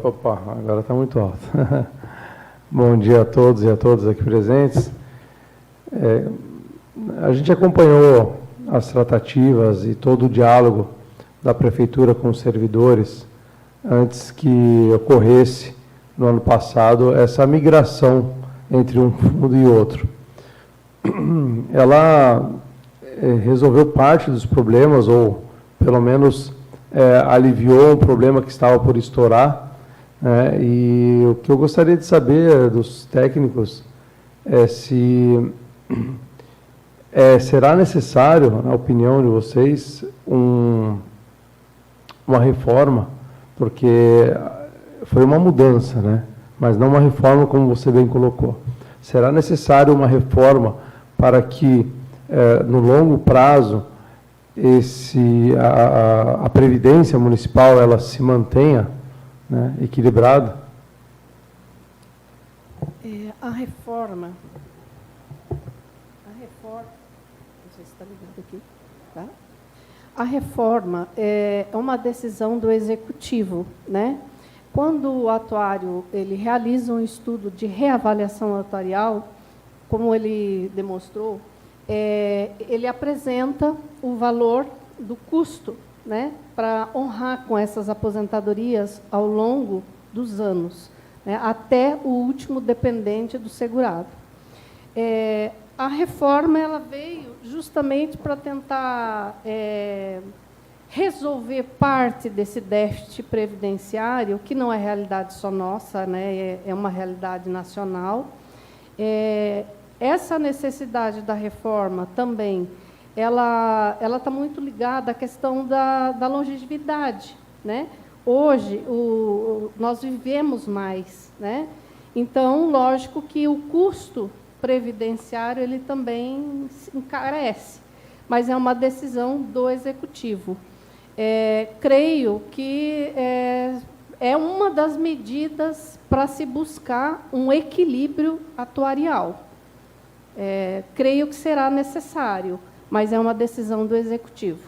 Opa, agora está muito alto. Bom dia a todos e a todas aqui presentes. A gente acompanhou as tratativas e todo o diálogo da Prefeitura com os servidores antes que ocorresse, no ano passado, essa migração entre um fundo e outro. Ela resolveu parte dos problemas, ou pelo menos aliviou um problema que estava por estourar, né? E o que eu gostaria de saber dos técnicos é se será necessário, na opinião de vocês, uma reforma, porque foi uma mudança, né? Mas não uma reforma como você bem colocou. Será necessário uma reforma para que, no longo prazo, a Previdência Municipal ela se mantenha, né, equilibrada? A reforma, não sei se está ligado aqui, tá? A reforma é uma decisão do Executivo, né? Quando o atuário ele realiza um estudo de reavaliação atuarial, como ele demonstrou, ele apresenta o valor do custo, né, para honrar com essas aposentadorias ao longo dos anos, né, até o último dependente do segurado. A reforma ela veio justamente para tentar resolver parte desse déficit previdenciário, que não é realidade só nossa, né, é uma realidade nacional. Essa necessidade da reforma também, ela está muito ligada à questão da longevidade, né? Hoje, nós vivemos mais, né? Então, lógico que o custo previdenciário ele também se encarece, mas é uma decisão do Executivo. Creio que é uma das medidas para se buscar um equilíbrio atuarial. Creio que será necessário, mas é uma decisão do Executivo.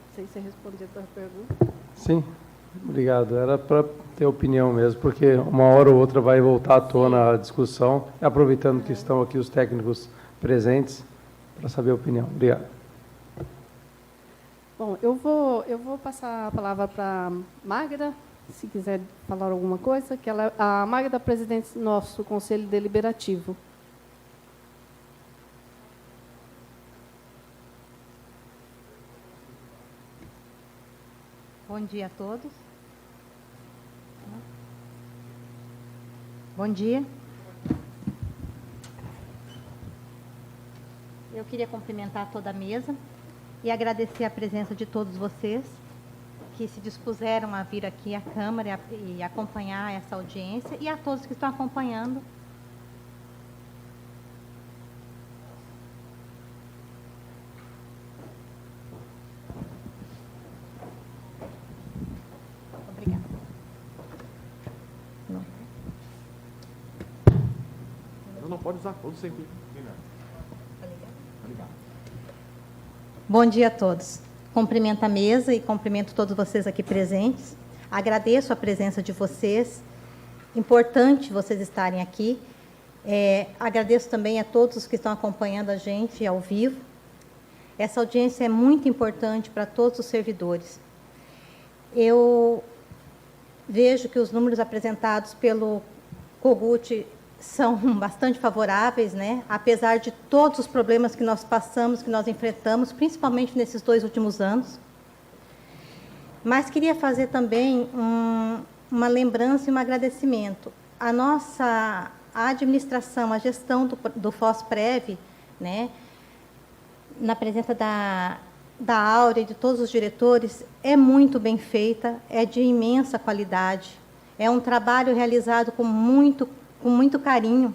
Não sei se você respondeu a tua pergunta. Sim, obrigado. Era para ter opinião mesmo, porque uma hora ou outra vai voltar à tona a discussão, aproveitando que estão aqui os técnicos presentes, para saber a opinião. Obrigado. Bom, eu vou passar a palavra para a Magda, se quiser falar alguma coisa, que a Magda é a presidente do nosso Conselho Deliberativo. Bom dia a todos. Bom dia. Eu queria cumprimentar toda a mesa e agradecer a presença de todos vocês que se dispuseram a vir aqui à Câmara e acompanhar essa audiência, e a todos que estão acompanhando. Obrigada. Não pode usar, todos sempre. Bom dia a todos. Cumprimento a mesa e cumprimento todos vocês aqui presentes. Agradeço a presença de vocês. Importante vocês estarem aqui. Agradeço também a todos os que estão acompanhando a gente ao vivo. Essa audiência é muito importante para todos os servidores. Eu vejo que os números apresentados pelo Kogut são bastante favoráveis, né? Apesar de todos os problemas que nós passamos, que nós enfrentamos, principalmente nesses 2 últimos anos. Mas queria fazer também uma lembrança e um agradecimento. A nossa administração, a gestão do FOSPREV, né? Na presença da Áurea e de todos os diretores, é muito bem feita, é de imensa qualidade. É um trabalho realizado com muito carinho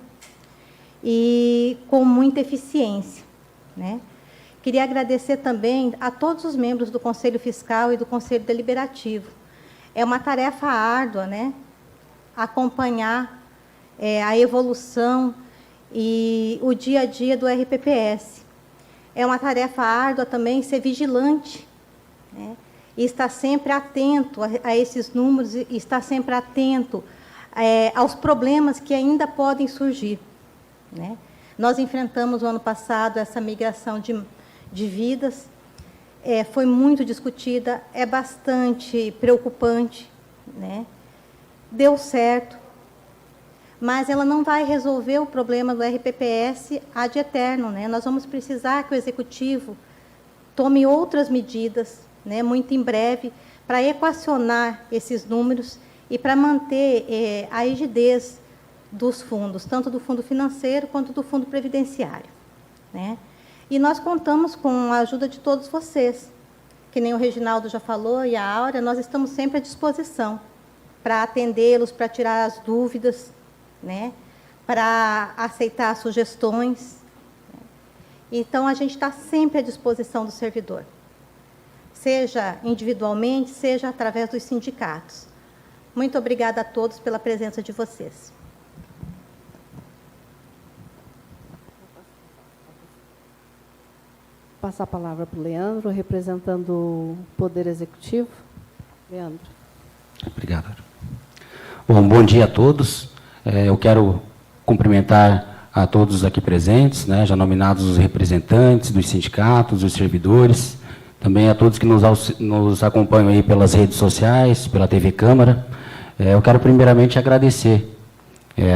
e com muita eficiência, né? Queria agradecer também a todos os membros do Conselho Fiscal e do Conselho Deliberativo. É uma tarefa árdua, né? Acompanhar a evolução e o dia a dia do RPPS. É uma tarefa árdua também ser vigilante, né? e está sempre atento a esses números e está sempre atento aos problemas que ainda podem surgir, né? Nós enfrentamos, no ano passado, essa migração de vidas, foi muito discutida, é bastante preocupante, né? Deu certo, mas ela não vai resolver o problema do RPPS ad eterno, né? Nós vamos precisar que o Executivo tome outras medidas, né, muito em breve, para equacionar esses números e para manter a rigidez dos fundos, tanto do fundo financeiro quanto do fundo previdenciário, né? E nós contamos com a ajuda de todos vocês, que nem o Reginaldo já falou e a Áurea, nós estamos sempre à disposição para atendê-los, para tirar as dúvidas, né, para aceitar sugestões. Então, a gente está sempre à disposição do servidor, seja individualmente, seja através dos sindicatos. Muito obrigada a todos pela presença de vocês. Passar a palavra para o Leandro, representando o Poder Executivo. Leandro. Obrigado. Bom dia a todos. Eu quero cumprimentar a todos aqui presentes, né, já nominados os representantes dos sindicatos, dos servidores, também a todos que nos acompanham aí pelas redes sociais, pela TV Câmara. Eu quero primeiramente agradecer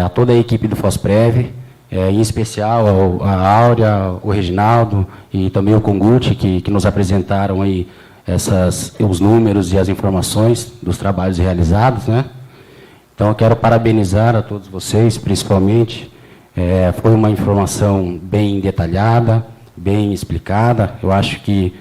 a toda a equipe do FOSPREV, em especial a Áurea, o Reginaldo e também o Conguti, que nos apresentaram aí os números e as informações dos trabalhos realizados, né? Então, eu quero parabenizar a todos vocês, principalmente. Foi uma informação bem detalhada, bem explicada. Eu acho que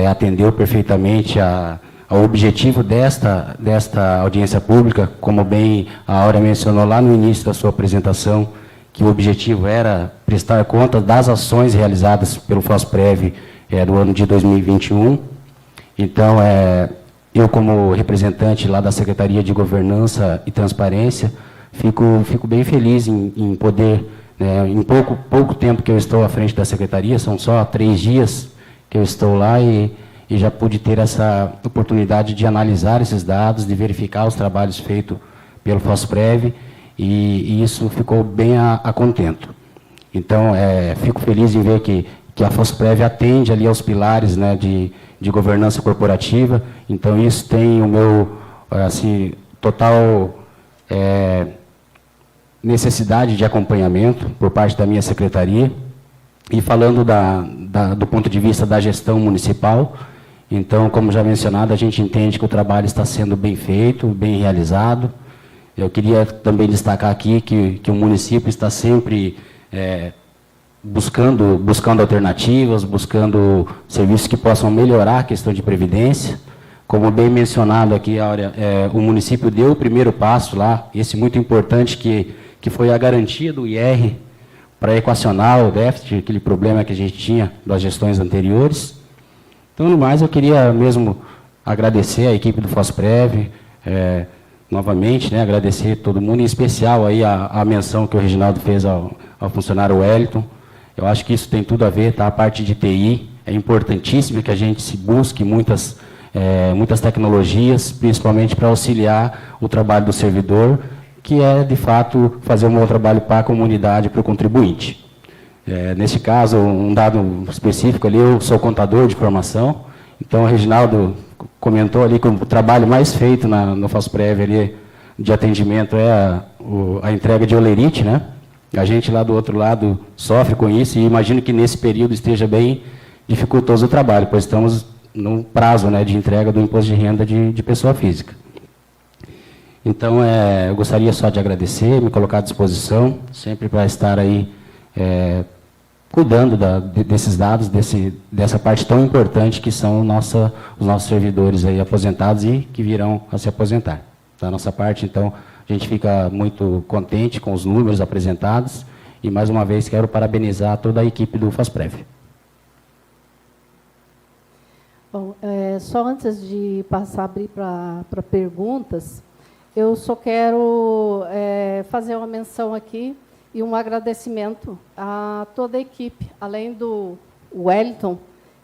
atendeu perfeitamente ao objetivo desta audiência pública, como bem a Áurea mencionou lá no início da sua apresentação, que o objetivo era prestar conta das ações realizadas pelo FOSPREV do ano de 2021. Então, eu, como representante lá da Secretaria de Governança e Transparência, fico bem feliz em poder, em pouco tempo que eu estou à frente da Secretaria, são só 3 dias que eu estou lá e já pude ter essa oportunidade de analisar esses dados, de verificar os trabalhos feitos pelo FOSPREV, e isso ficou bem a contento. Então, fico feliz em ver que a FOSPREV atende ali aos pilares, né, de governança corporativa. Então, isso tem o meu total necessidade de acompanhamento por parte da minha secretaria. E falando do ponto de vista da gestão municipal, então, como já mencionado, a gente entende que o trabalho está sendo bem feito, bem realizado. Eu queria também destacar aqui que o município está sempre buscando alternativas, buscando serviços que possam melhorar a questão de previdência. Como bem mencionado aqui, Áurea, o município deu o primeiro passo lá, esse muito importante, que foi a garantia do IR para equacionar o déficit, aquele problema que a gente tinha das gestões anteriores. Então, no mais, eu queria mesmo agradecer a equipe do FOSPREV, novamente, né, agradecer todo mundo, em especial aí a menção que o Reginaldo fez ao funcionário Wellington. Eu acho que isso tem tudo a ver, tá? A parte de TI é importantíssima, que a gente se busque muitas tecnologias, principalmente para auxiliar o trabalho do servidor, que é, de fato, fazer um bom trabalho para a comunidade, para o contribuinte. Nesse caso, um dado específico ali, eu sou contador de formação, então o Reginaldo comentou ali que o trabalho mais feito no FOSPREV ali de atendimento é a entrega de olerite, né? A gente lá do outro lado sofre com isso e imagino que nesse período esteja bem dificultoso o trabalho, pois estamos no prazo, né, de entrega do imposto de renda de pessoa física. Então, eu gostaria só de agradecer, me colocar à disposição, sempre para estar aí cuidando desses dados, dessa parte tão importante que são os nossos servidores aí aposentados e que virão a se aposentar. Da nossa parte, então, a gente fica muito contente com os números apresentados e, mais uma vez, quero parabenizar toda a equipe do FOSPREV. Bom, só antes de passar a abrir para perguntas, eu só quero fazer uma menção aqui e um agradecimento a toda a equipe, além do Wellington,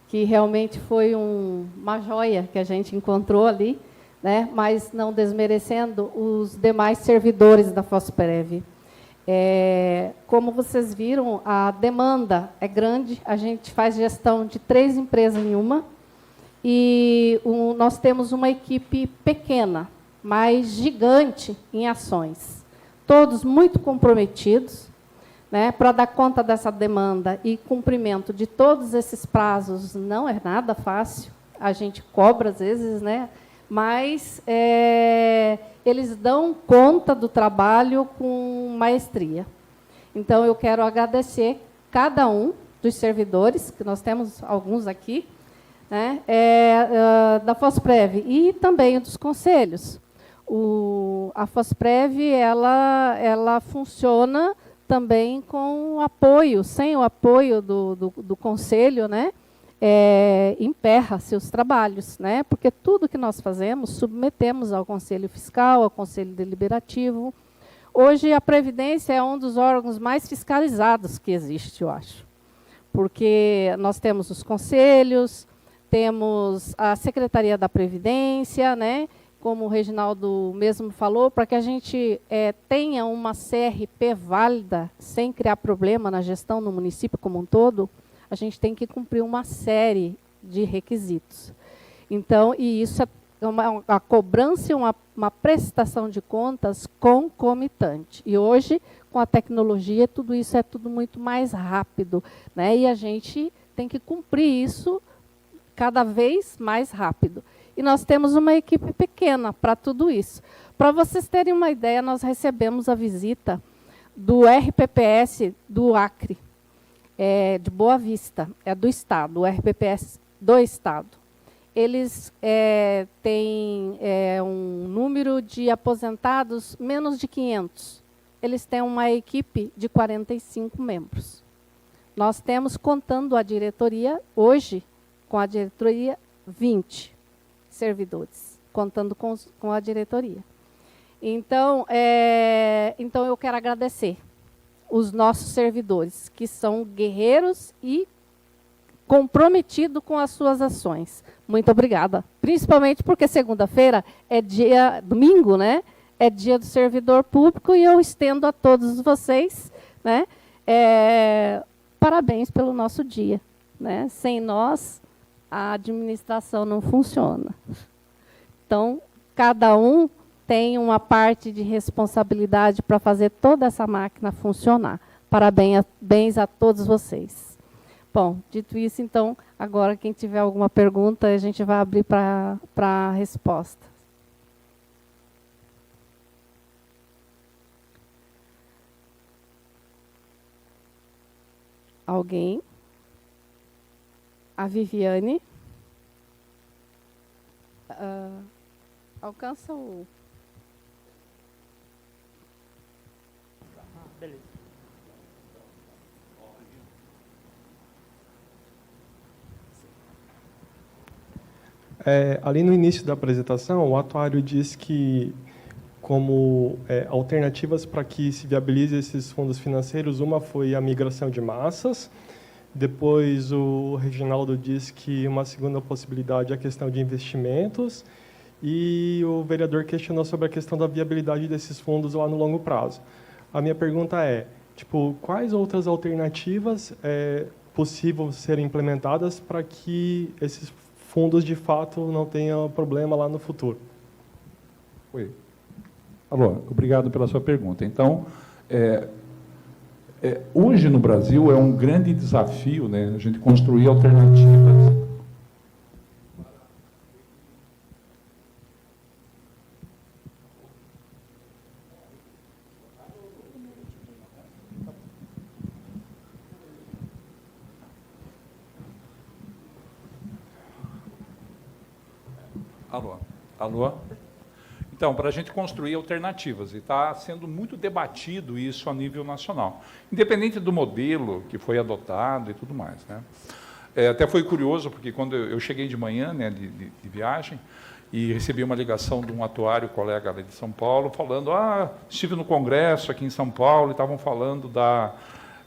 que realmente foi uma joia que a gente encontrou ali, né? Mas não desmerecendo os demais servidores da Fosprev. Como vocês viram, a demanda é grande, a gente faz gestão de 3 empresas em uma, e nós temos uma equipe pequena, mas gigante em ações. Todos muito comprometidos, né, para dar conta dessa demanda e cumprimento de todos esses prazos. Não é nada fácil, a gente cobra às vezes, né, mas eles dão conta do trabalho com maestria. Então, eu quero agradecer cada um dos servidores, que nós temos alguns aqui, né, da Fosprev, e também dos conselhos. A Fosprev, ela funciona também com apoio, sem o apoio do conselho, né, emperra seus trabalhos, né, porque tudo que nós fazemos, submetemos ao Conselho Fiscal, ao Conselho Deliberativo. Hoje, a Previdência é um dos órgãos mais fiscalizados que existe, eu acho, porque nós temos os conselhos, temos a Secretaria da Previdência, né, como o Reginaldo mesmo falou, para que a gente tenha uma CRP válida, sem criar problema na gestão no município como um todo, a gente tem que cumprir uma série de requisitos. Então, e isso é a cobrança e uma prestação de contas concomitante. E hoje, com a tecnologia, tudo isso é tudo muito mais rápido, né? E a gente tem que cumprir isso cada vez mais rápido. E nós temos uma equipe pequena para tudo isso. Para vocês terem uma ideia, nós recebemos a visita do RPPS do Acre, de Boa Vista, do Estado, o RPPS do Estado. Eles têm um número de aposentados menos de 500. Eles têm uma equipe de 45 membros. Nós temos, contando a diretoria, hoje, com a diretoria, 20 servidores, contando com a diretoria. Então, então, eu quero agradecer os nossos servidores, que são guerreiros e comprometidos com as suas ações. Muito obrigada. Principalmente porque segunda-feira é domingo, né? É dia do servidor público, e eu estendo a todos vocês, né, parabéns pelo nosso dia, né? Sem nós, a administração não funciona. Então, cada um tem uma parte de responsabilidade para fazer toda essa máquina funcionar. Parabéns a todos vocês. Bom, dito isso, então, agora quem tiver alguma pergunta, a gente vai abrir para resposta. Alguém? A Viviane. Alcança o... Beleza. Ali no início da apresentação, o atuário diz que, como alternativas para que se viabilize esses fundos financeiros, uma foi a migração de massas. Depois, o Reginaldo disse que uma segunda possibilidade é a questão de investimentos. E o vereador questionou sobre a questão da viabilidade desses fundos lá no longo prazo. A minha pergunta é, quais outras alternativas possível serem implementadas para que esses fundos, de fato, não tenham problema lá no futuro? Oi. Alô, obrigado pela sua pergunta. Então, hoje no Brasil é um grande desafio, né, a gente construir alternativas. Alô? Então, para a gente construir alternativas, e está sendo muito debatido isso a nível nacional, independente do modelo que foi adotado e tudo mais, né? Até foi curioso, porque quando eu cheguei de manhã, né, de viagem, e recebi uma ligação de um atuário colega de São Paulo, falando, estive no Congresso aqui em São Paulo, e estavam falando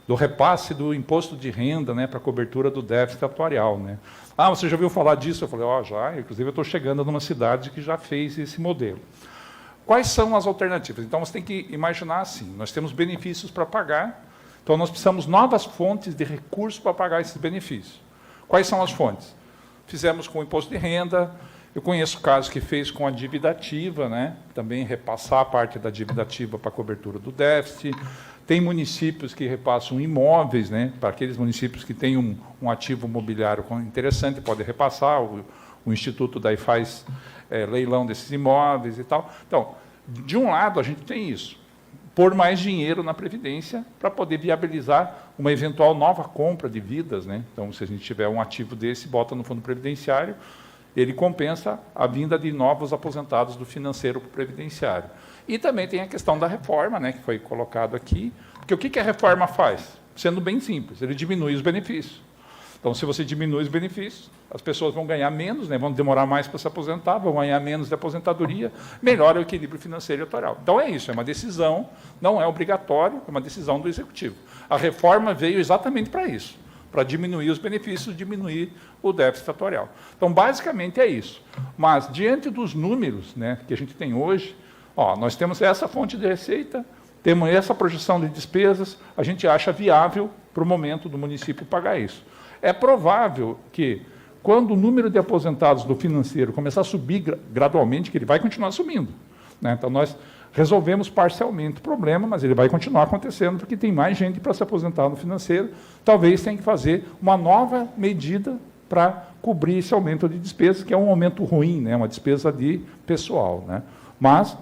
do repasse do imposto de renda, né, para a cobertura do déficit atuarial, né. Ah, você já ouviu falar disso? Eu falei, já, inclusive eu estou chegando numa cidade que já fez esse modelo. Quais são as alternativas? Então, você tem que imaginar assim, nós temos benefícios para pagar, então nós precisamos de novas fontes de recursos para pagar esses benefícios. Quais são as fontes? Fizemos com o imposto de renda, eu conheço casos que fez com a dívida ativa, né, também repassar a parte da dívida ativa para a cobertura do déficit. Tem municípios que repassam imóveis, né, para aqueles municípios que têm um ativo imobiliário interessante, pode repassar, o Instituto daí faz leilão desses imóveis e tal. Então, de um lado, a gente tem isso, pôr mais dinheiro na Previdência para poder viabilizar uma eventual nova compra de vidas, né? Então, se a gente tiver um ativo desse, bota no fundo previdenciário, ele compensa a vinda de novos aposentados do financeiro para o previdenciário. E também tem a questão da reforma, né, que foi colocado aqui, porque o que a reforma faz? Sendo bem simples, ele diminui os benefícios. Então, se você diminui os benefícios, as pessoas vão ganhar menos, né, vão demorar mais para se aposentar, vão ganhar menos de aposentadoria, melhora o equilíbrio financeiro e atuarial. Então, é isso, é uma decisão, não é obrigatório, é uma decisão do Executivo. A reforma veio exatamente para isso, para diminuir os benefícios, diminuir o déficit atuarial. Então, basicamente é isso. Mas, diante dos números, né, que a gente tem hoje, nós temos essa fonte de receita, temos essa projeção de despesas, a gente acha viável para o momento do município pagar isso. É provável que, quando o número de aposentados do financeiro começar a subir gradualmente, que ele vai continuar subindo, né? Então, nós resolvemos parcialmente o problema, mas ele vai continuar acontecendo, porque tem mais gente para se aposentar no financeiro. Talvez tenha que fazer uma nova medida para cobrir esse aumento de despesas, que é um aumento ruim, né? Uma despesa de pessoal, né? Mas,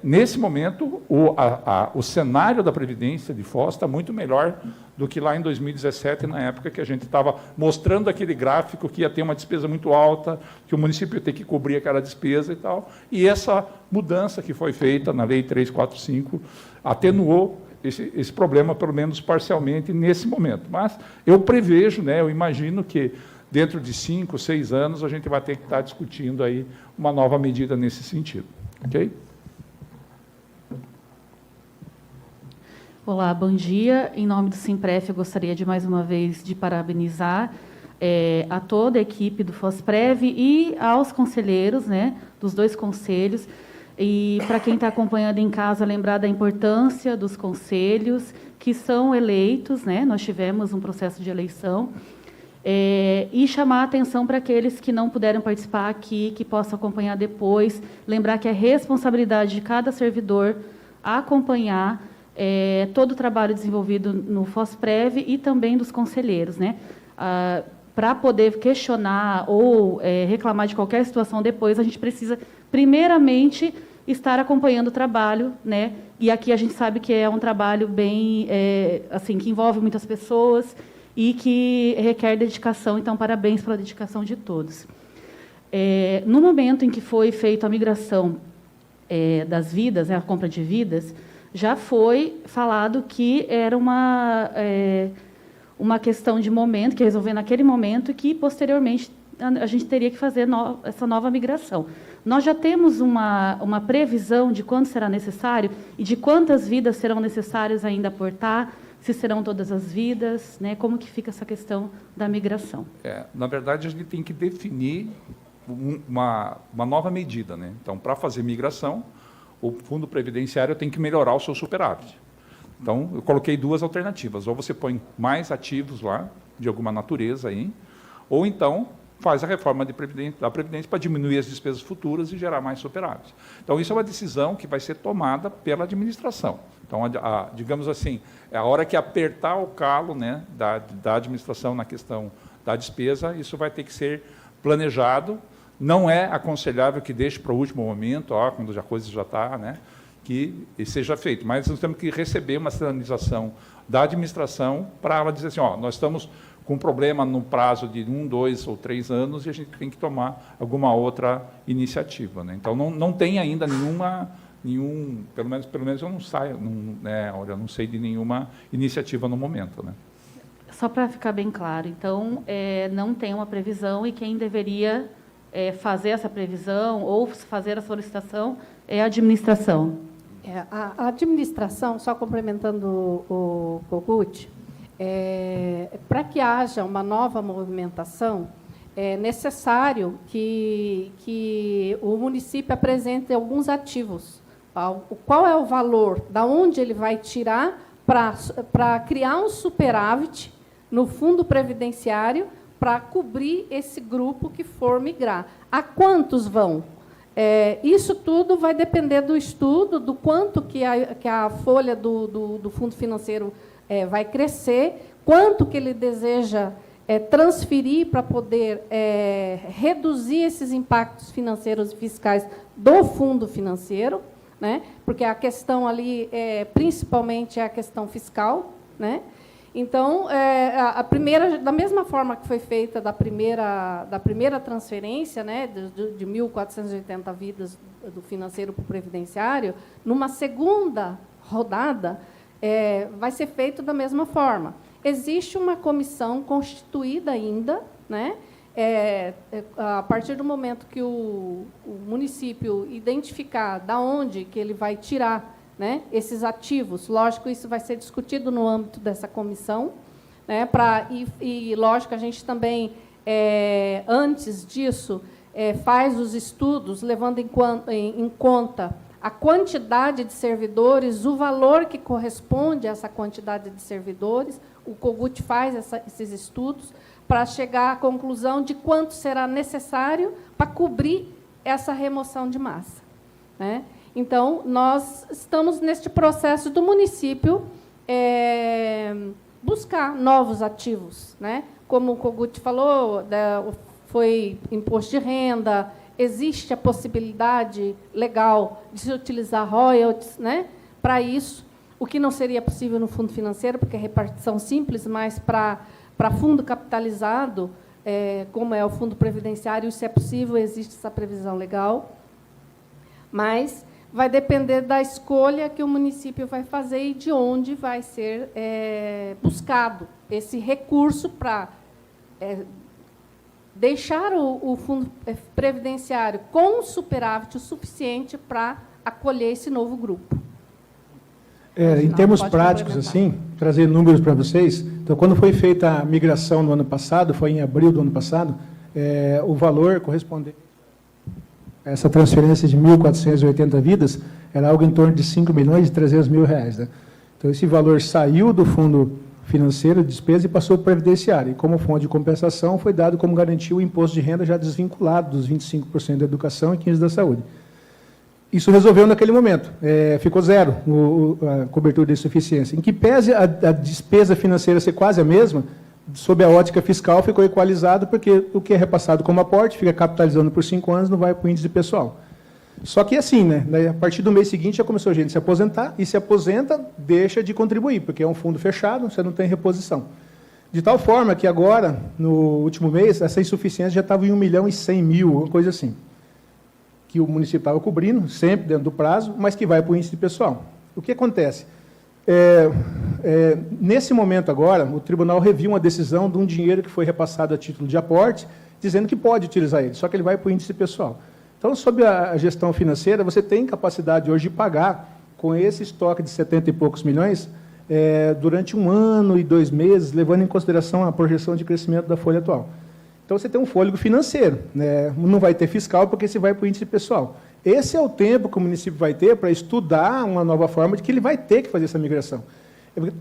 nesse momento, o cenário da Previdência de Foz está muito melhor do que lá em 2017, na época que a gente estava mostrando aquele gráfico que ia ter uma despesa muito alta, que o município ia ter que cobrir aquela despesa e tal. E essa mudança que foi feita na Lei 345 atenuou esse problema, pelo menos parcialmente, nesse momento. Mas eu prevejo, né, eu imagino que dentro de 5, 6 anos a gente vai ter que estar discutindo aí uma nova medida nesse sentido. Ok? Olá, bom dia. Em nome do Simpref, eu gostaria de, mais uma vez, de parabenizar a toda a equipe do FOSPREV e aos conselheiros, né, dos 2 conselhos. E, para quem está acompanhando em casa, lembrar da importância dos conselhos que são eleitos, né, nós tivemos um processo de eleição, e chamar a atenção para aqueles que não puderam participar aqui, que possam acompanhar depois, lembrar que é responsabilidade de cada servidor acompanhar todo o trabalho desenvolvido no FOSPREV e também dos conselheiros, né? Para poder questionar ou reclamar de qualquer situação depois, a gente precisa, primeiramente, estar acompanhando o trabalho, né? E aqui a gente sabe que é um trabalho bem, assim, que envolve muitas pessoas e que requer dedicação. Então, parabéns pela dedicação de todos. No momento em que foi feita a migração das vidas, né, a compra de vidas, já foi falado que era uma questão de momento, que resolver naquele momento, e que, posteriormente, a gente teria que fazer essa nova migração. Nós já temos uma previsão de quando será necessário e de quantas vidas serão necessárias ainda aportar, se serão todas as vidas, né? Como que fica essa questão da migração? Na verdade, a gente tem que definir uma nova medida, né? Então, para fazer migração, o fundo previdenciário tem que melhorar o seu superávit. Então, eu coloquei 2 alternativas. Ou você põe mais ativos lá, de alguma natureza aí, ou então faz a reforma da Previdência para diminuir as despesas futuras e gerar mais superávit. Então, isso é uma decisão que vai ser tomada pela administração. Então, digamos assim, é a hora que apertar o calo, né, da administração na questão da despesa, isso vai ter que ser planejado. Não é aconselhável que deixe para o último momento, quando a coisa já está, né, que seja feito. Mas nós temos que receber uma sinalização da administração para ela dizer assim, nós estamos com um problema no prazo de 1, 2 ou 3 anos e a gente tem que tomar alguma outra iniciativa, né? Então, não tem ainda pelo menos eu não saio, eu não sei de nenhuma iniciativa no momento, né? Só para ficar bem claro, então, não tem uma previsão e quem deveria fazer essa previsão ou fazer a solicitação é a administração. A administração, só complementando o Kogut, para que haja uma nova movimentação, é necessário que o município apresente alguns ativos. Qual é o valor, da onde ele vai tirar para criar um superávit no fundo previdenciário para cobrir esse grupo que for migrar. A quantos vão? Isso tudo vai depender do estudo, do quanto que a folha do fundo financeiro vai crescer, quanto que ele deseja transferir para poder reduzir esses impactos financeiros e fiscais do fundo financeiro, né? Porque a questão ali, principalmente, é a questão fiscal, né? Então, a primeira, da mesma forma que foi feita da primeira transferência, né, de 1.480 vidas do financeiro para o previdenciário, numa segunda rodada, vai ser feito da mesma forma. Existe uma comissão constituída ainda, né? A partir do momento que o município identificar da onde que ele vai tirar, né, esses ativos, lógico, isso vai ser discutido no âmbito dessa comissão, né, e lógico, a gente também, antes disso, faz os estudos, levando em conta a quantidade de servidores, o valor que corresponde a essa quantidade de servidores. O COGUT faz esses estudos para chegar à conclusão de quanto será necessário para cobrir essa remoção de massa, né? Então, nós estamos neste processo do município buscar novos ativos, né? Como o COGUT falou, foi imposto de renda, existe a possibilidade legal de se utilizar royalties, né, para isso, o que não seria possível no fundo financeiro, porque é repartição simples, mas para fundo capitalizado, como é o fundo previdenciário, isso é possível, existe essa previsão legal, mas vai depender da escolha que o município vai fazer e de onde vai ser buscado esse recurso para deixar o fundo previdenciário com superávit o suficiente para acolher esse novo grupo. Em termos práticos, assim, trazer números para vocês. Então, quando foi feita a migração no ano passado, foi em abril do ano passado, o valor correspondente a essa transferência de 1.480 vidas era algo em torno de R$5.300.000, né? Então, esse valor saiu do fundo financeiro, despesa, e passou para o previdenciário. E, como fonte de compensação, foi dado como garantia o imposto de renda já desvinculado dos 25% da educação e 15% da saúde. Isso resolveu naquele momento. Ficou zero a cobertura de insuficiência. Em que pese a despesa financeira ser quase a mesma, sob a ótica fiscal, ficou equalizado, porque o que é repassado como aporte fica capitalizando por 5 anos, não vai para o índice pessoal. Só que assim, né, a partir do mês seguinte já começou a gente se aposentar, e se aposenta, deixa de contribuir, porque é um fundo fechado, você não tem reposição. De tal forma que agora, no último mês, essa insuficiência já estava em 1.100.000, uma coisa assim, que o município estava cobrindo, sempre dentro do prazo, mas que vai para o índice pessoal. O que acontece? Nesse momento agora, o tribunal reviu uma decisão de um dinheiro que foi repassado a título de aporte, dizendo que pode utilizar ele, só que ele vai para o índice pessoal. Então, sob a gestão financeira, você tem capacidade hoje de pagar com esse estoque de 70 e poucos milhões durante 1 ano e 2 meses, levando em consideração a projeção de crescimento da folha atual. Então, você tem um fôlego financeiro, né? Não vai ter fiscal, porque você vai para o índice pessoal. Esse é o tempo que o município vai ter para estudar uma nova forma de que ele vai ter que fazer essa migração.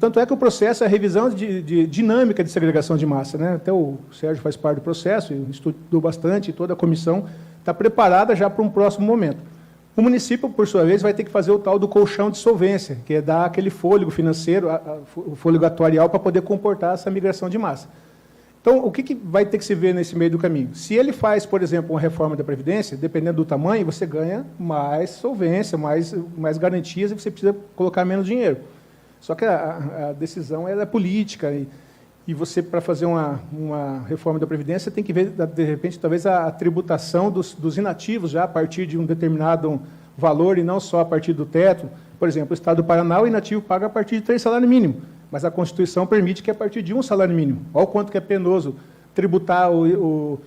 Tanto é que o processo é a revisão de dinâmica de segregação de massa, né? Até o Sérgio faz parte do processo, estudou bastante, e toda a comissão está preparada já para um próximo momento. O município, por sua vez, vai ter que fazer o tal do colchão de solvência, que é dar aquele fôlego financeiro, o fôlego atuarial, para poder comportar essa migração de massa. Então, o que vai ter que se ver nesse meio do caminho? Se ele faz, por exemplo, uma reforma da Previdência, dependendo do tamanho, você ganha mais solvência, mais garantias, e você precisa colocar menos dinheiro. Só que a decisão ela é política, e você, para fazer uma reforma da Previdência, tem que ver, de repente, talvez a tributação dos inativos, já a partir de um determinado valor, e não só a partir do teto. Por exemplo, o Estado do Paraná, o inativo paga a partir de 3 salários mínimos, mas a Constituição permite que a partir de 1 salário mínimo. Olha o quanto que é penoso tributar o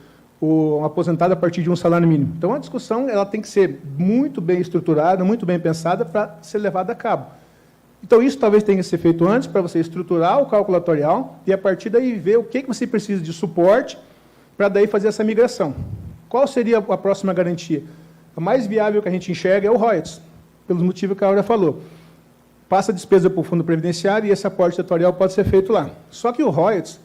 aposentado a partir de 1 salário mínimo. Então, a discussão ela tem que ser muito bem estruturada, muito bem pensada para ser levada a cabo. Então, isso talvez tenha que ser feito antes, para você estruturar o cálculo atuarial e, a partir daí, ver o que você precisa de suporte para daí fazer essa migração. Qual seria a próxima garantia? A mais viável que a gente enxerga é o royalties, pelos motivos que a Áurea falou. Passa a despesa para o fundo previdenciário e esse aporte atuarial pode ser feito lá. Só que o royalties,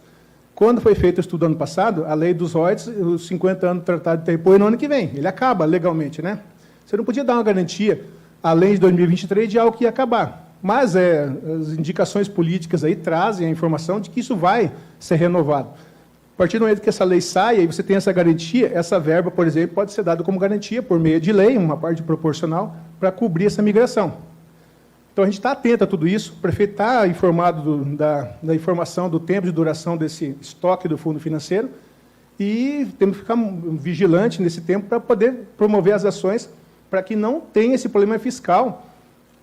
quando foi feito o estudo ano passado, a lei dos royalties, os 50 anos do tratado de repor no ano que vem. Ele acaba legalmente, né? Você não podia dar uma garantia, além de 2023, de algo que ia acabar. Mas as indicações políticas aí trazem a informação de que isso vai ser renovado. A partir do momento que essa lei saia e você tem essa garantia, essa verba, por exemplo, pode ser dada como garantia por meio de lei, uma parte proporcional, para cobrir essa migração. Então, a gente está atento a tudo isso, o prefeito está informado da informação do tempo de duração desse estoque do fundo financeiro e temos que ficar vigilante nesse tempo para poder promover as ações para que não tenha esse problema fiscal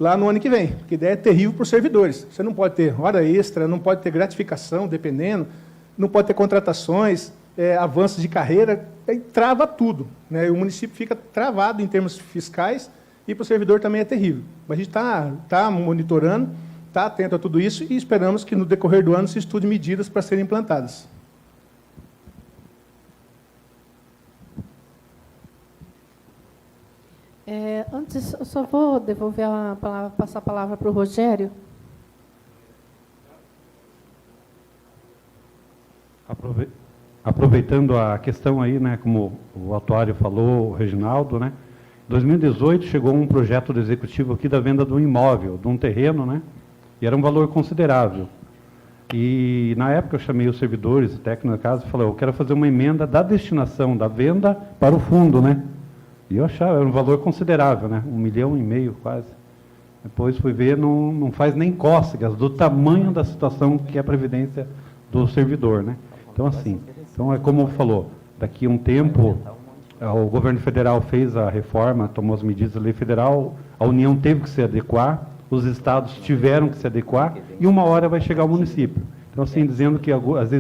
lá no ano que vem, porque a ideia é terrível para os servidores. Você não pode ter hora extra, não pode ter gratificação, dependendo, não pode ter contratações, avanços de carreira, aí trava tudo, né? O município fica travado em termos fiscais e para o servidor também é terrível. Mas a gente está monitorando, está atento a tudo isso e esperamos que no decorrer do ano se estude medidas para serem implantadas. Antes, eu só vou devolver a palavra, passar a palavra para o Rogério. Aproveitando a questão aí, né, como o atuário falou, o Reginaldo, né, em 2018 chegou um projeto do executivo aqui da venda de um imóvel, de um terreno, né, e era um valor considerável. E na época eu chamei os servidores, o técnico da casa, e falei, eu quero fazer uma emenda da destinação da venda para o fundo, né? E eu achava, era um valor considerável, né? 1,5 milhão quase. Depois fui ver, não faz nem cócegas do tamanho da situação que é a previdência do servidor, né? Então, assim, é como falou, daqui a um tempo, o governo federal fez a reforma, tomou as medidas da lei federal, a União teve que se adequar, os estados tiveram que se adequar, e uma hora vai chegar ao município. Então, assim, dizendo que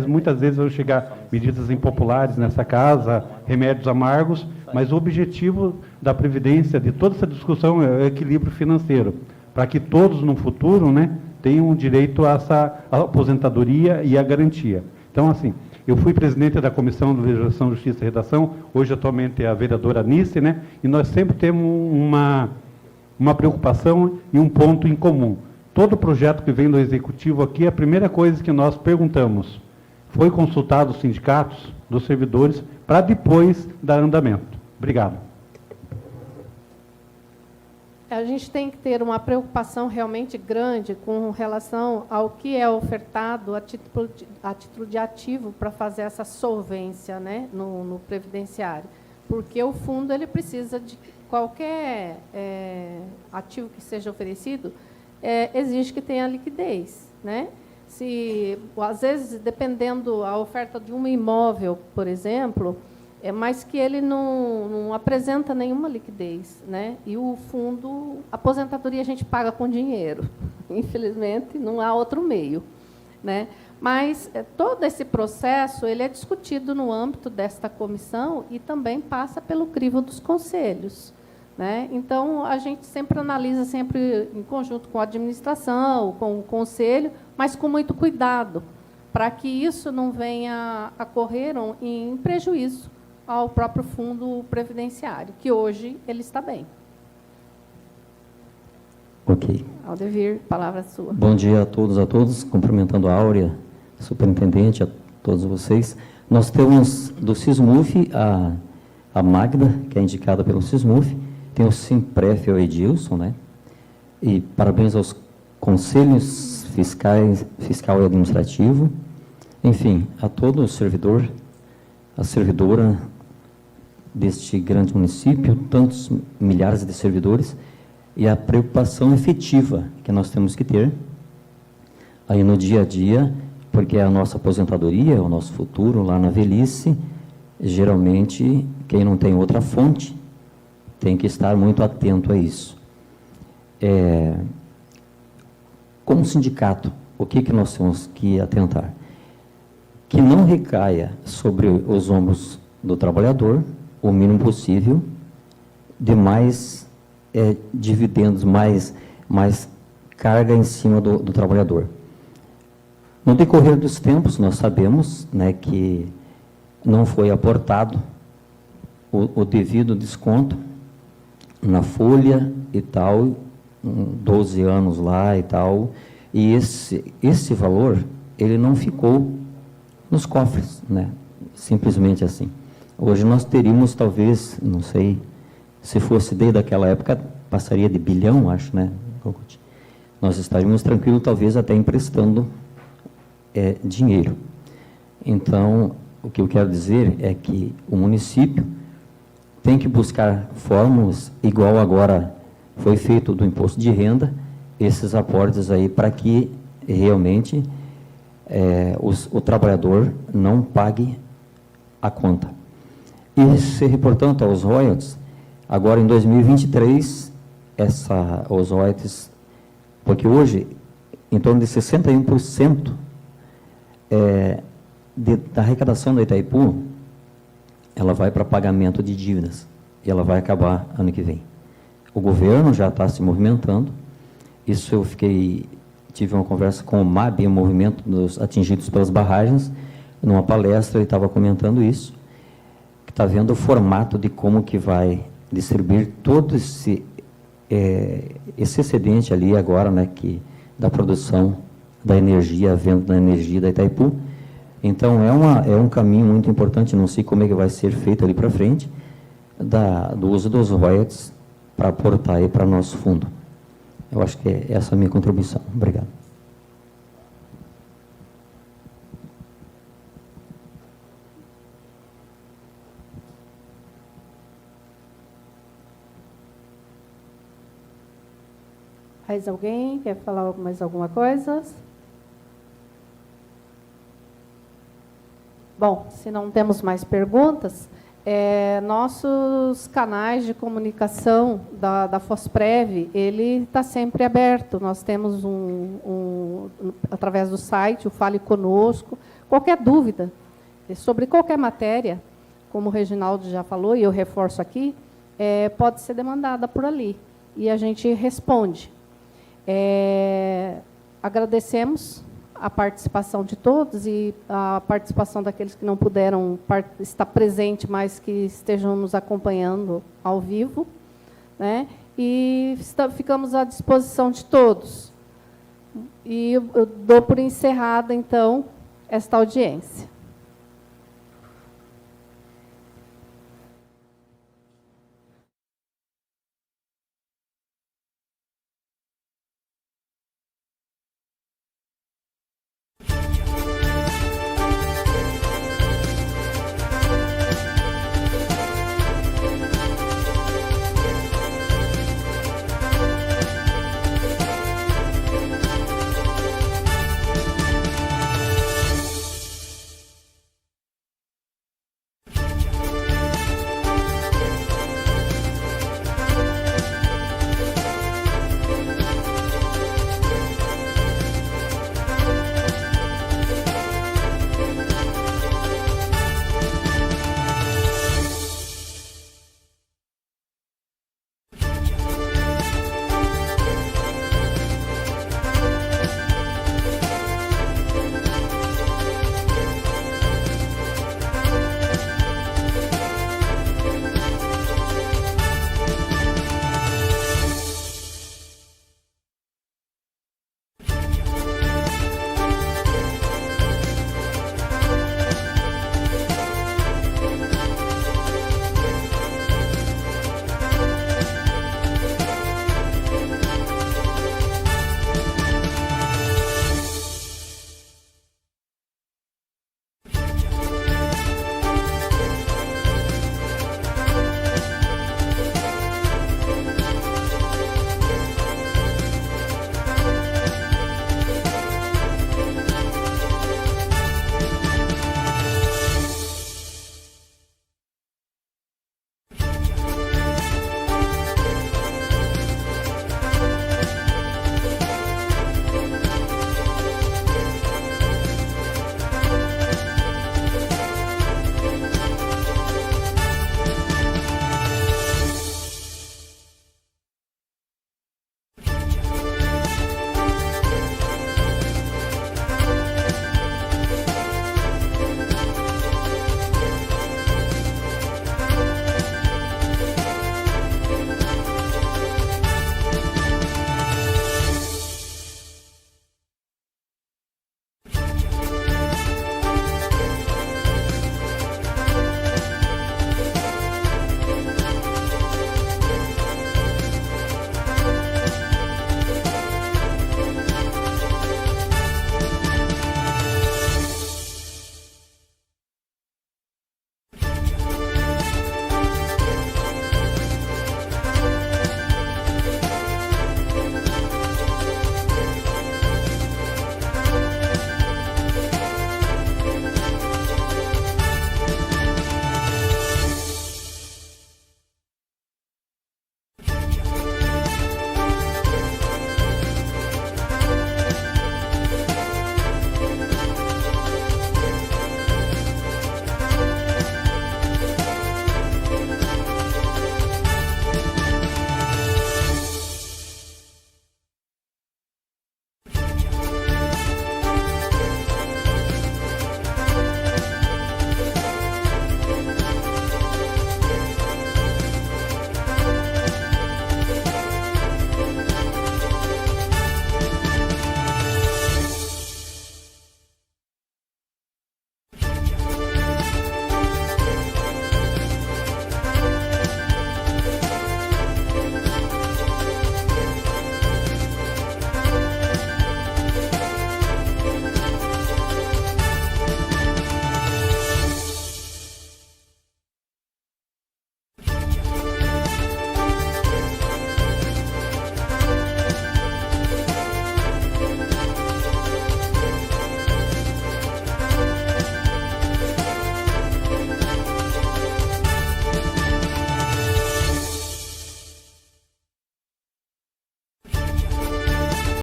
muitas vezes vão chegar medidas impopulares nessa casa, remédios amargos, mas o objetivo da Previdência, de toda essa discussão, é o equilíbrio financeiro, para que todos, no futuro, né, tenham direito a essa aposentadoria e a garantia. Então, assim, eu fui presidente da Comissão de Legislação, Justiça e Redação, hoje, atualmente, é a vereadora Anice, né, e nós sempre temos uma preocupação e um ponto em comum. Todo projeto que vem do Executivo aqui, a primeira coisa que nós perguntamos, foi consultado os sindicatos dos servidores para depois dar andamento. Obrigado. A gente tem que ter uma preocupação realmente grande com relação ao que é ofertado a título de ativo para fazer essa solvência, né, no previdenciário. Porque o fundo ele precisa de qualquer ativo que seja oferecido, exige que tenha liquidez, né? Às vezes, dependendo a oferta de um imóvel, por exemplo, mas que ele não apresenta nenhuma liquidez, né? E o fundo, aposentadoria a gente paga com dinheiro, infelizmente não há outro meio, né? Mas todo esse processo ele é discutido no âmbito desta comissão e também passa pelo crivo dos conselhos, né? Então, a gente sempre analisa, sempre em conjunto com a administração, com o conselho, mas com muito cuidado, para que isso não venha a correr em prejuízo ao próprio fundo previdenciário, que hoje ele está bem. Ok. Aldevir, palavra sua. Bom dia a todos, cumprimentando a Áurea, superintendente, a todos vocês. Nós temos do SISMUF a Magda, que é indicada pelo SISMUF, tem o Simpref, o Edilson, né? E parabéns aos conselhos fiscal e administrativo, enfim, a todo o servidor, a servidora deste grande município, tantos milhares de servidores, e a preocupação efetiva que nós temos que ter aí no dia a dia, porque é a nossa aposentadoria, é o nosso futuro lá na velhice. Geralmente, quem não tem outra fonte tem que estar muito atento a isso. Como sindicato, o que nós temos que atentar? Que não recaia sobre os ombros do trabalhador, o mínimo possível, de mais dividendos, mais carga em cima do trabalhador. No decorrer dos tempos, nós sabemos, né, que não foi aportado o devido desconto na folha e tal, 12 anos lá e tal, e esse valor, ele não ficou nos cofres, né, simplesmente assim. Hoje nós teríamos, talvez, não sei, se fosse desde aquela época, passaria de bilhão, acho, né? Nós estaríamos tranquilos, talvez até emprestando dinheiro. Então, o que eu quero dizer é que o município tem que buscar fórmulas, igual agora foi feito do imposto de renda, esses aportes aí, para que realmente o trabalhador não pague a conta. E se reportando aos royalties, agora em 2023, os royalties, porque hoje, em torno de 61% da arrecadação da Itaipu, ela vai para pagamento de dívidas, e ela vai acabar ano que vem. O governo já está se movimentando, isso eu tive uma conversa com o MAB, o Movimento dos Atingidos pelas Barragens, numa palestra, ele estava comentando isso, que está vendo o formato de como que vai distribuir todo esse excedente ali agora, né, da produção da energia, a venda da energia da Itaipu. Então, é um caminho muito importante, não sei como é que vai ser feito ali para frente, do uso dos royalties para aportar aí para nosso fundo. Eu acho que essa é a minha contribuição. Obrigado. Mais alguém quer falar mais alguma coisa? Bom, se não temos mais perguntas, nossos canais de comunicação da Fosprev, ele está sempre aberto. Nós temos através do site, o Fale Conosco, qualquer dúvida sobre qualquer matéria, como o Reginaldo já falou, e eu reforço aqui, pode ser demandada por ali, e a gente responde. Agradecemos a participação de todos e a participação daqueles que não puderam estar presente, mas que estejam nos acompanhando ao vivo, né? E ficamos à disposição de todos. E eu dou por encerrada, então, esta audiência.